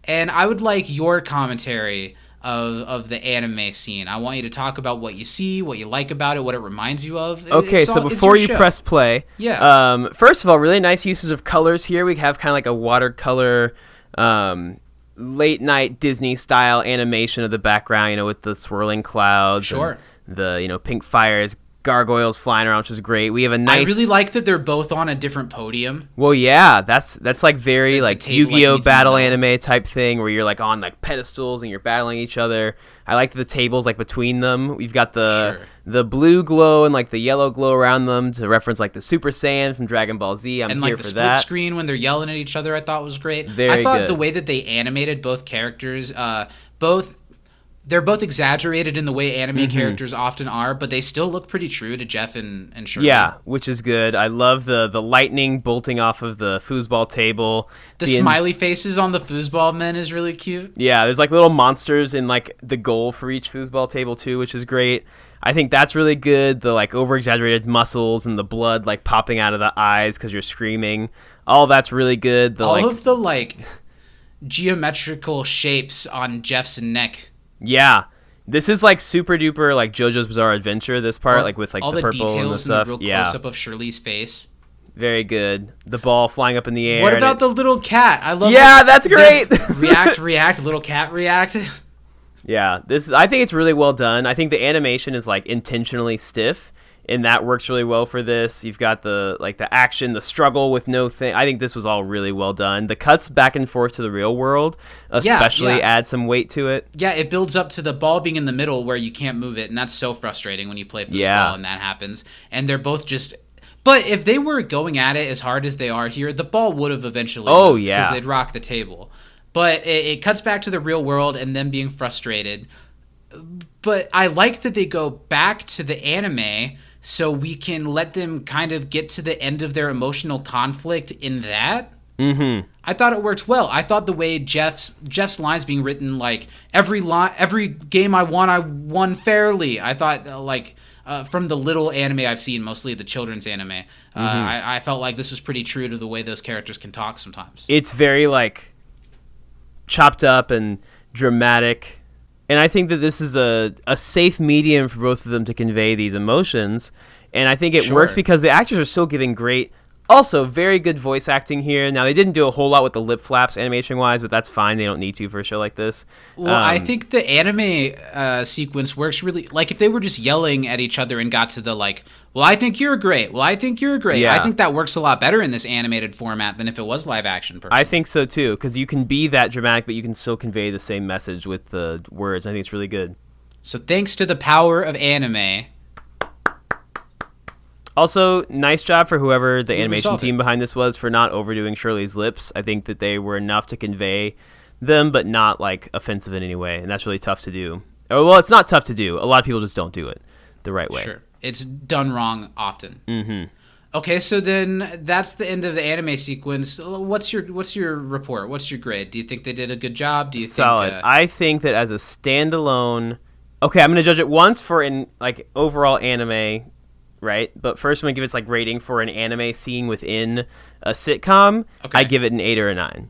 and I would like your commentary of the anime scene. I want you to talk about what you see, what you like about it, what it reminds you of. Okay, so before you press play, yeah. First of all, really nice uses of colors here. We have kind of like a watercolor, late night Disney style animation of the background, with the swirling clouds, sure, and the pink fires, gargoyles flying around, which is great. We have a nice. I really like that they're both on a different podium. Well, yeah, that's like very like Yu-Gi-Oh battle anime type thing where you're like on like pedestals and you're battling each other. I like the tables like between them. We've got the blue glow and like the yellow glow around them to reference like the Super Saiyan from Dragon Ball Z. I'm here for that. And like the split screen when they're yelling at each other, I thought was great. I thought the way that they animated both characters, they're both exaggerated in the way anime characters often are, but they still look pretty true to Jeff and Shirley. Yeah, which is good. I love the lightning bolting off of the foosball table. The smiley faces on the foosball men is really cute. Yeah, there's like little monsters in like the goal for each foosball table too, which is great. I think that's really good. The like over-exaggerated muscles and the blood like popping out of the eyes because you're screaming. All that's really good. All of the like geometrical shapes on Jeff's neck. Yeah, this is like super duper like JoJo's Bizarre Adventure. This part, like with like all the purple and the stuff. And the real close up of Shirley's face. Very good. The ball flying up in the air. What about the little cat? I love. Yeah, that's great. React, little cat react. Yeah, I think it's really well done. I think the animation is like intentionally stiff, and that works really well for this. You've got the action, the struggle with no thing. I think this was all really well done. The cuts back and forth to the real world especially add some weight to it. Yeah, it builds up to the ball being in the middle where you can't move it, and that's so frustrating when you play foosball and that happens. And they're both just... But if they were going at it as hard as they are here, the ball would have eventually moved because they'd rock the table. But it cuts back to the real world and them being frustrated. But I like that they go back to the anime so we can let them kind of get to the end of their emotional conflict in that. Mm-hmm. I thought it worked well. I thought the way Jeff's lines being written, like every game I won fairly. I thought from the little anime I've seen, mostly the children's anime, I felt like this was pretty true to the way those characters can talk sometimes. It's very like chopped up and dramatic. And I think that this is a safe medium for both of them to convey these emotions. And I think it works because the actors are still giving great Also, very good voice acting here. Now, they didn't do a whole lot with the lip flaps animation-wise, but that's fine. They don't need to for a show like this. Well, I think the anime sequence works really... Like, if they were just yelling at each other and got to the, like, well, I think you're great. Well, I think you're great. Yeah. I think that works a lot better in this animated format than if it was live action. Personally. I think so, too, because you can be that dramatic, but you can still convey the same message with the words. I think it's really good. So thanks to the power of anime... Also, nice job for whoever the animation resolved team behind this was for not overdoing Shirley's lips. I think that they were enough to convey them, but not, like, offensive in any way, and that's really tough to do. Oh, well, it's not tough to do. A lot of people just don't do it the right way. Sure. It's done wrong often. Mm-hmm. Okay, so then that's the end of the anime sequence. What's your report? What's your grade? Do you think they did a good job? Do you Solid. think... I think that as a standalone... Okay, I'm going to judge it once for overall anime... Right, but first I'm gonna give its rating for an anime scene within a sitcom. Okay. I give it an 8 or a 9.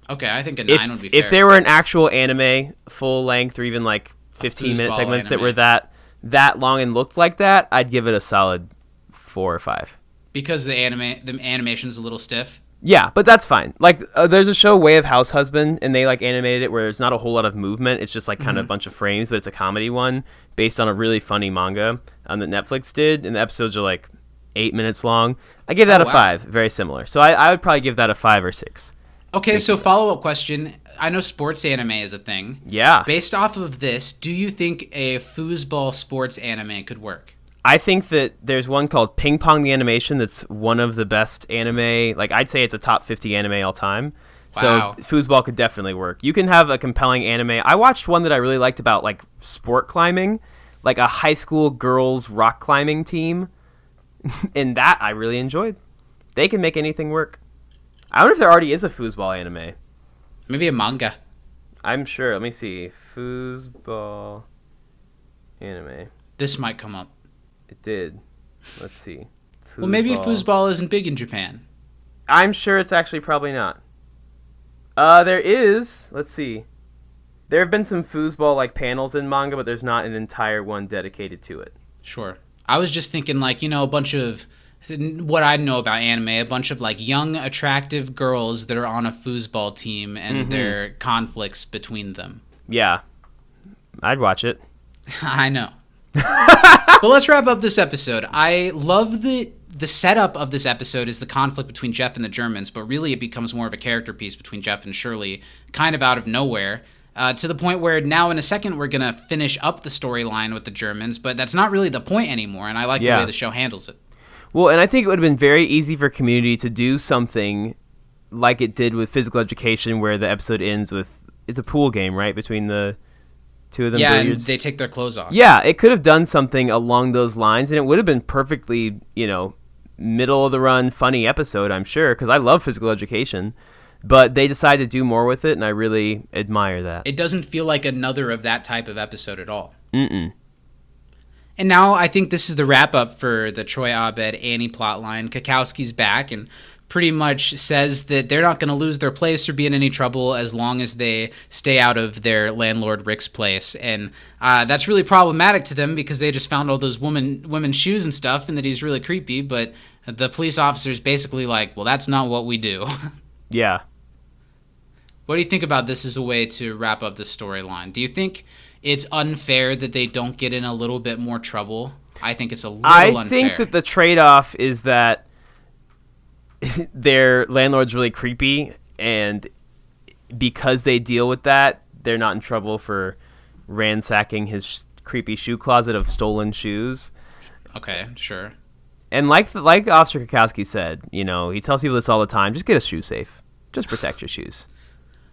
Okay, I think a 9 would be fair. If there were an actual anime, full length, or even 15-minute segments that were that long and looked like that, I'd give it a solid 4 or 5. Because the animation's a little stiff. Yeah, but that's fine. There's a show, Way of House Husband, and they animated it where there's not a whole lot of movement. It's just kind of a bunch of frames, but it's a comedy one based on a really funny manga that Netflix did, and the episodes are 8 minutes long. I give that a 5, very similar. So I would probably give that a 5 or 6. Okay, so follow-up question. I know sports anime is a thing. Yeah. Based off of this, do you think a foosball sports anime could work? I think that there's one called Ping Pong the Animation that's one of the best anime. I'd say it's a top 50 anime all time. Wow. So foosball could definitely work. You can have a compelling anime. I watched one that I really liked about sport climbing, a high school girls rock climbing team. And that I really enjoyed. They can make anything work. I wonder if there already is a foosball anime. Maybe a manga. I'm sure. Let me see. Foosball anime. This might come up. It did. Let's see. Well, maybe foosball isn't big in Japan. I'm sure it's actually probably not. There is. Let's see. There have been some foosball panels in manga, but there's not an entire one dedicated to it. Sure. I was just thinking a bunch of what I know about anime, a bunch of young, attractive girls that are on a foosball team and their conflicts between them. Yeah. I'd watch it. I know. But let's wrap up this episode. I love the setup of this episode is the conflict between Jeff and the Germans, but really it becomes more of a character piece between Jeff and Shirley, kind of out of nowhere, to the point where now in a second we're going to finish up the storyline with the Germans, but that's not really the point anymore, and I like the way the show handles it. Well, and I think it would have been very easy for Community to do something like it did with Physical Education, where the episode ends with, it's a pool game, right, between the two of them. Yeah, billiards. and they take their clothes off. Yeah, it could have done something along those lines, and it would have been perfectly, middle of the run, funny episode, I'm sure, because I love Physical Education. But they decided to do more with it, and I really admire that. It doesn't feel like another of that type of episode at all. Mm-mm. And now I think this is the wrap-up for the Troy Abed Annie plotline. Kakowski's back and pretty much says that they're not going to lose their place or be in any trouble as long as they stay out of their landlord Rick's place. And that's really problematic to them because they just found all those women's shoes and stuff and that he's really creepy. But the police officer's basically like, well, that's not what we do. Yeah. What do you think about this as a way to wrap up the storyline? Do you think it's unfair that they don't get in a little bit more trouble? I think it's a little unfair. I think that the trade-off is that their landlord's really creepy, and because they deal with that, they're not in trouble for ransacking his creepy shoe closet of stolen shoes. Okay, sure. And like Officer Kakowski said, he tells people this all the time, just get a shoe safe. Just protect your shoes.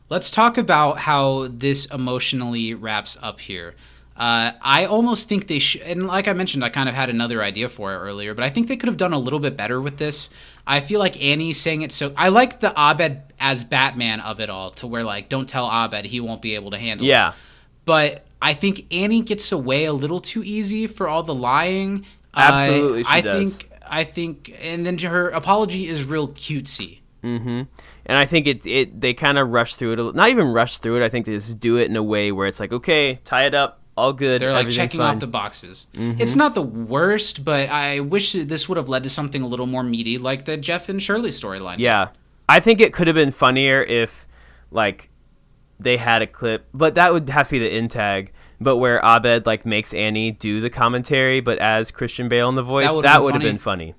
Let's talk about how this emotionally wraps up here. I almost think they should, and like I mentioned, I kind of had another idea for it earlier, but I think they could have done a little bit better with this. I feel like Annie's saying it so, I like the Abed as Batman of it all, to where don't tell Abed, he won't be able to handle it. Yeah. But I think Annie gets away a little too easy for all the lying. Absolutely, she does. I think, and then her apology is real cutesy. Mm-hmm. And I think they kind of rush through it. Not even rush through it. I think they just do it in a way where it's like, okay, tie it up, all good. They're like everything's checking fine. off the boxes. It's not the worst, but I wish this would have led to something a little more meaty, like the Jeff and Shirley storyline. Yeah, I think it could have been funnier if, like, they had a clip, but that would have to be the in tag. But where Abed like makes Annie do the commentary, but as Christian Bale in the voice, that would have been funny.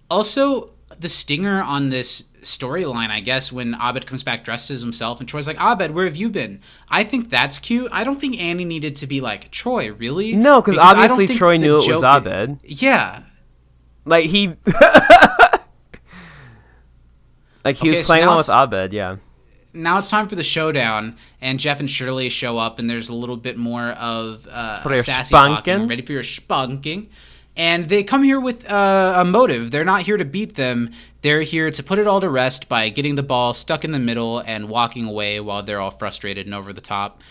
Also, the stinger on this storyline, I guess, when Abed comes back dressed as himself and Troy's like, Abed, where have you been? I think that's cute. I don't think Annie needed to be like, Troy, really? No, because obviously Troy knew it was Abed. Yeah. Like, he... like, he was playing along with Abed, yeah. Now it's time for the showdown, and Jeff and Shirley show up, and there's a little bit more of sassy talking, ready for your spunking. And they come here with a motive. They're not here to beat them. They're here to put it all to rest by getting the ball stuck in the middle and walking away while they're all frustrated and over the top.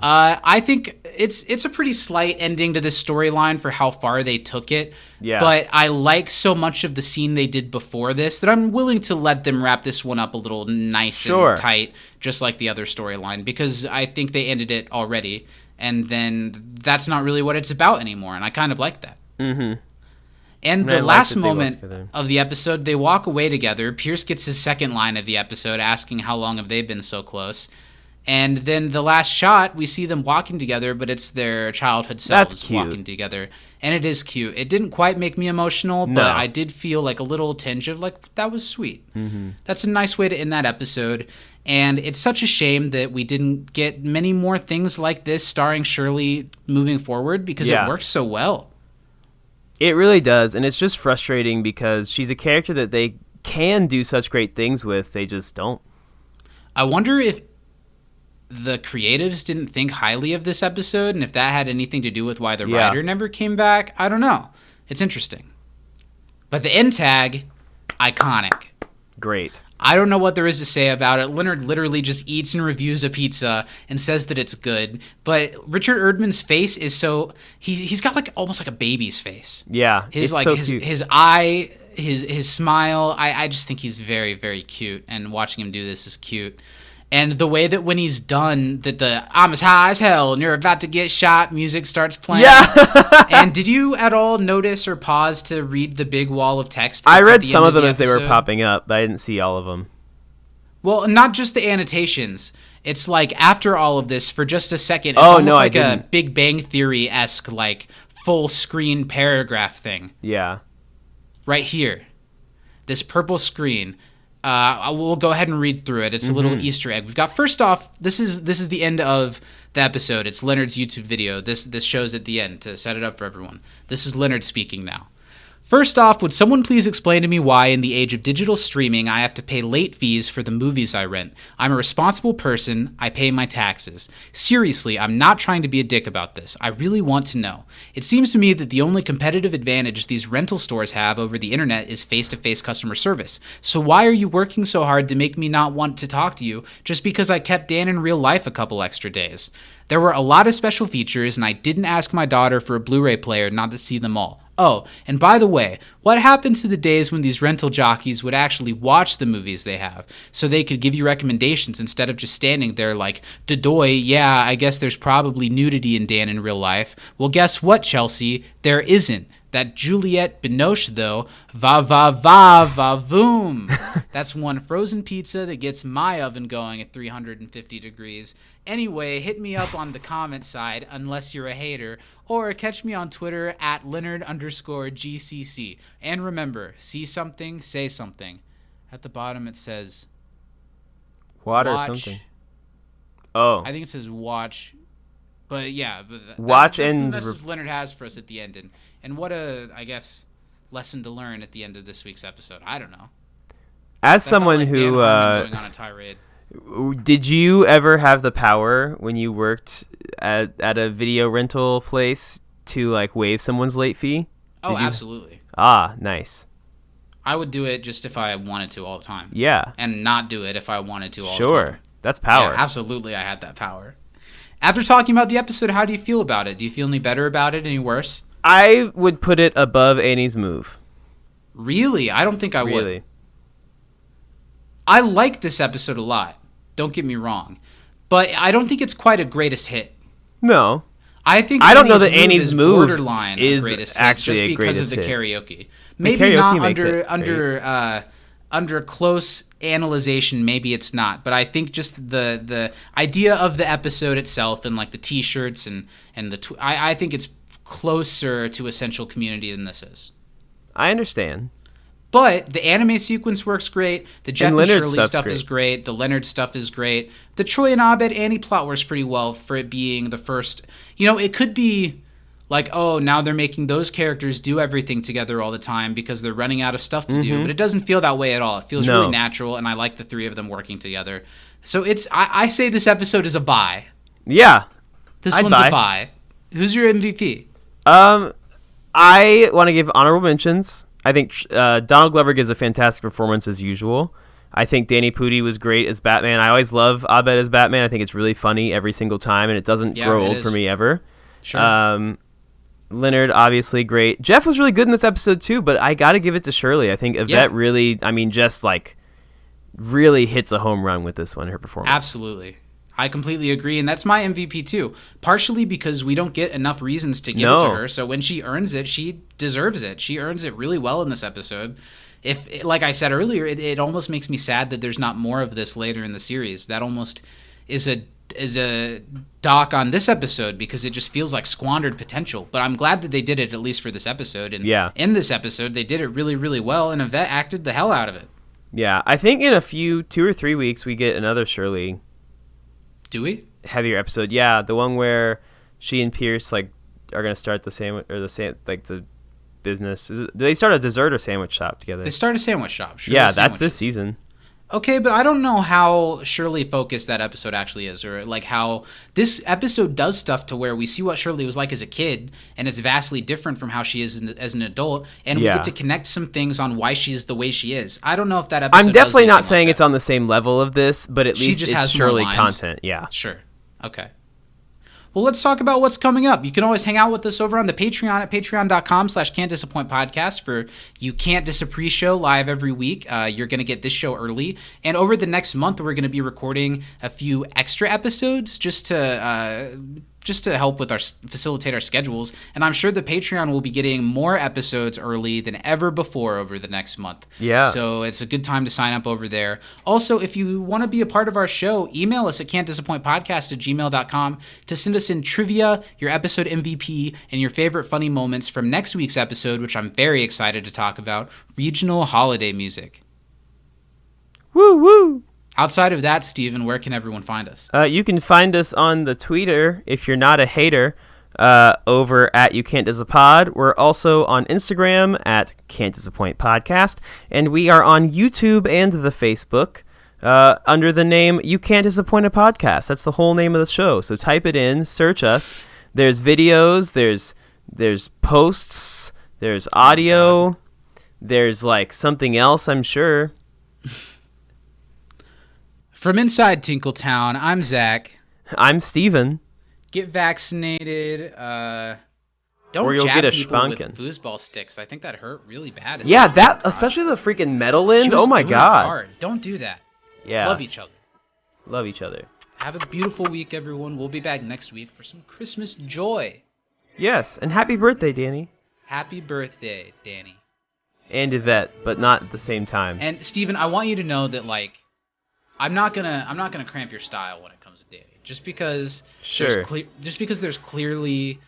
I think it's a pretty slight ending to this storyline for how far they took it. Yeah. But I like so much of the scene they did before this that I'm willing to let them wrap this one up a little nice and tight, just like the other storyline, because I think they ended it already. And then that's not really what it's about anymore, and I kind of like that. And the last moment of the episode, they walk away together. Pierce gets his second line of the episode, asking how long have they been so close. And then the last shot, we see them walking together, but it's their childhood selves walking together. And it is cute. It didn't quite make me emotional, but I did feel like a little tinge of like, that was sweet. That's a nice way to end that episode. And it's such a shame that we didn't get many more things like this starring Shirley moving forward, because it works so well. It really does, and it's just frustrating because she's a character that they can do such great things with, they just don't. I wonder if the creatives didn't think highly of this episode, and if that had anything to do with why the writer never came back. I don't know. It's interesting. But the end tag, iconic. Great. I don't know what there is to say about it. Leonard literally just eats and reviews a pizza and says that it's good. But Richard Erdman's face is so... He's got like almost like a baby's face. Yeah, it's like so cute. His eye, his smile. I just think he's very, very cute. And watching him do this is cute. And the way that when he's done, that the I'm as high as hell and you're about to get shot music starts playing. Yeah. And did you at all notice or pause to read the big wall of text? I read some of them as they were popping up, but I didn't see all of them. Well, not just the annotations. It's like after all of this, for just a second, it's almost like a Big Bang Theory-esque, like full screen paragraph thing. Yeah. Right here. This purple screen. We'll go ahead and read through it. It's a little Easter egg. We've got, first off, this is the end of the episode. It's Leonard's YouTube video. This shows at the end to set it up for everyone. This is Leonard speaking now. First off, would someone please explain to me why in the age of digital streaming I have to pay late fees for the movies I rent? I'm a responsible person. I pay my taxes. Seriously, I'm not trying to be a dick about this. I really want to know. It seems to me that the only competitive advantage these rental stores have over the internet is face-to-face customer service. So why are you working so hard to make me not want to talk to you just because I kept Dan in real life a couple extra days? There were a lot of special features, and I didn't ask my daughter for a Blu-ray player not to see them all. Oh, and by the way, what happened to the days when these rental jockeys would actually watch the movies they have so they could give you recommendations instead of just standing there like, Dodoy, yeah, I guess there's probably nudity in Dan in real life. Well, guess what, Chelsea? There isn't. That Juliette Binoche, though, va-voom. That's one frozen pizza that gets my oven going at 350 degrees. Anyway, hit me up on the comment side, unless you're a hater, or catch me on Twitter at Leonard_GCC. And remember, see something, say something. At the bottom it says... What or something? Oh. I think it says watch... But yeah, that's the message Leonard has for us at the end, and what a, I guess, lesson to learn at the end of this week's episode. I don't know. As someone who going on a tirade. Did you ever have the power when you worked at a video rental place to like waive someone's late fee? Oh, absolutely. Ah, nice. I would do it just if I wanted to all the time. Yeah. And not do it if I wanted to all the time. Sure. That's power. Yeah, absolutely, I had that power. After talking about the episode, how do you feel about it? Do you feel any better about it? Any worse? I would put it above Annie's move. Really? I don't think I would. I like this episode a lot. Don't get me wrong. But I don't think it's quite a greatest hit. No. I think I don't know that move Annie's is move borderline is greatest hit actually just a because of greatest the hit. karaoke. Maybe karaoke not makes it under close analyzation. Maybe it's not, but I think just the idea of the episode itself and like the T-shirts and I think it's closer to Essential Community than this is. I understand. But the anime sequence works great. The Jeff and Shirley stuff great. is great. The Leonard stuff is great. The Troy and Abed Annie plot works pretty well for it being the first. It could be like, oh, now they're making those characters do everything together all the time because they're running out of stuff to do. But it doesn't feel that way at all. It feels really natural, and I like the three of them working together. So I say this episode is a buy. Yeah. This one's a buy. Who's your MVP? I want to give honorable mentions. I think Donald Glover gives a fantastic performance as usual. I think Danny Pudi was great as Batman. I always love Abed as Batman. I think it's really funny every single time, and it doesn't grow old for me ever. Sure. Leonard, obviously great. Jeff was really good in this episode too, but I got to give it to Shirley. I think Yvette really, just like really hits a home run with this one, her performance. Absolutely. I completely agree, and that's my MVP too. Partially because we don't get enough reasons to give it to her, so when she earns it, she deserves it. She earns it really well in this episode. If, like I said earlier, it almost makes me sad that there's not more of this later in the series. That almost is a dock on this episode because it just feels like squandered potential. But I'm glad that they did it at least for this episode. And in this episode, they did it really, really well, and Yvette acted the hell out of it. Yeah, I think in 2 or 3 weeks we get another Shirley. Do we? Heavier episode, yeah, the one where she and Pierce are gonna start the business. Do they start a dessert or sandwich shop together? They start a sandwich shop. Yeah, that's this season. Okay, but I don't know how Shirley focused that episode actually is, or like how this episode does stuff to where we see what Shirley was like as a kid, and it's vastly different from how she is as an adult, and we get to connect some things on why she's the way she is. I don't know if that episode I'm definitely not saying it's on the same level of this, but at least just it's has Shirley more lines. content. Yeah. Sure. Okay. Well, let's talk about what's coming up. You can always hang out with us over on the Patreon at patreon.com/can'tdisappointpodcast for You Can't Disappreciate show live every week. You're going to get this show early. And over the next month, we're going to be recording a few extra episodes just to help with facilitate our schedules. And I'm sure the Patreon will be getting more episodes early than ever before over the next month. Yeah. So it's a good time to sign up over there. Also, if you want to be a part of our show, email us at can'tdisappointpodcast@gmail.com to send us in trivia, your episode MVP, and your favorite funny moments from next week's episode, which I'm very excited to talk about, regional holiday music. Woo woo! Outside of that, Steven, where can everyone find us? You can find us on the Twitter, if you're not a hater, over at You Can't Disapod. We're also on Instagram at Can't Disappoint Podcast, and we are on YouTube and the Facebook under the name You Can't Disappoint a Podcast. That's the whole name of the show. So type it in, search us. There's videos, there's posts, there's audio, there's like something else, I'm sure. From inside Tinkletown, I'm Zach. I'm Steven. Get vaccinated. Don't or you'll jab get a people spunkin'. with foosball sticks. I think that hurt really bad. Yeah, that especially the freaking metal end. Oh my god. Hard. Don't do that. Yeah. Love each other. Love each other. Have a beautiful week, everyone. We'll be back next week for some Christmas joy. Yes, and happy birthday, Danny. Happy birthday, Danny. And Yvette, but not at the same time. And Steven, I want you to know that I'm not gonna cramp your style when it comes to Danny. Just because there's clearly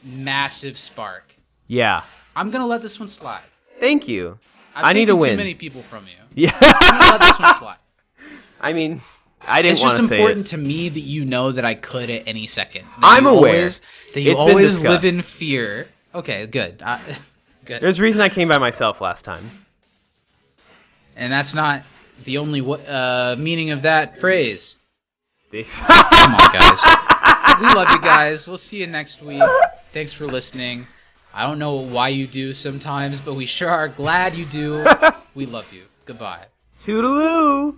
massive spark. Yeah. I'm gonna let this one slide. Thank you. I need to win. Too many people from you. Yeah. I'm gonna let this one slide. I mean, I didn't want to say it. It's just important to me that you know that I could at any second. I'm aware. That you always live in fear. Okay, good. Good. There's a reason I came by myself last time. And that's not the only meaning of that phrase. Come on, guys. We love you guys. We'll see you next week. Thanks for listening. I don't know why you do sometimes, but we sure are glad you do. We love you. Goodbye. Toodaloo.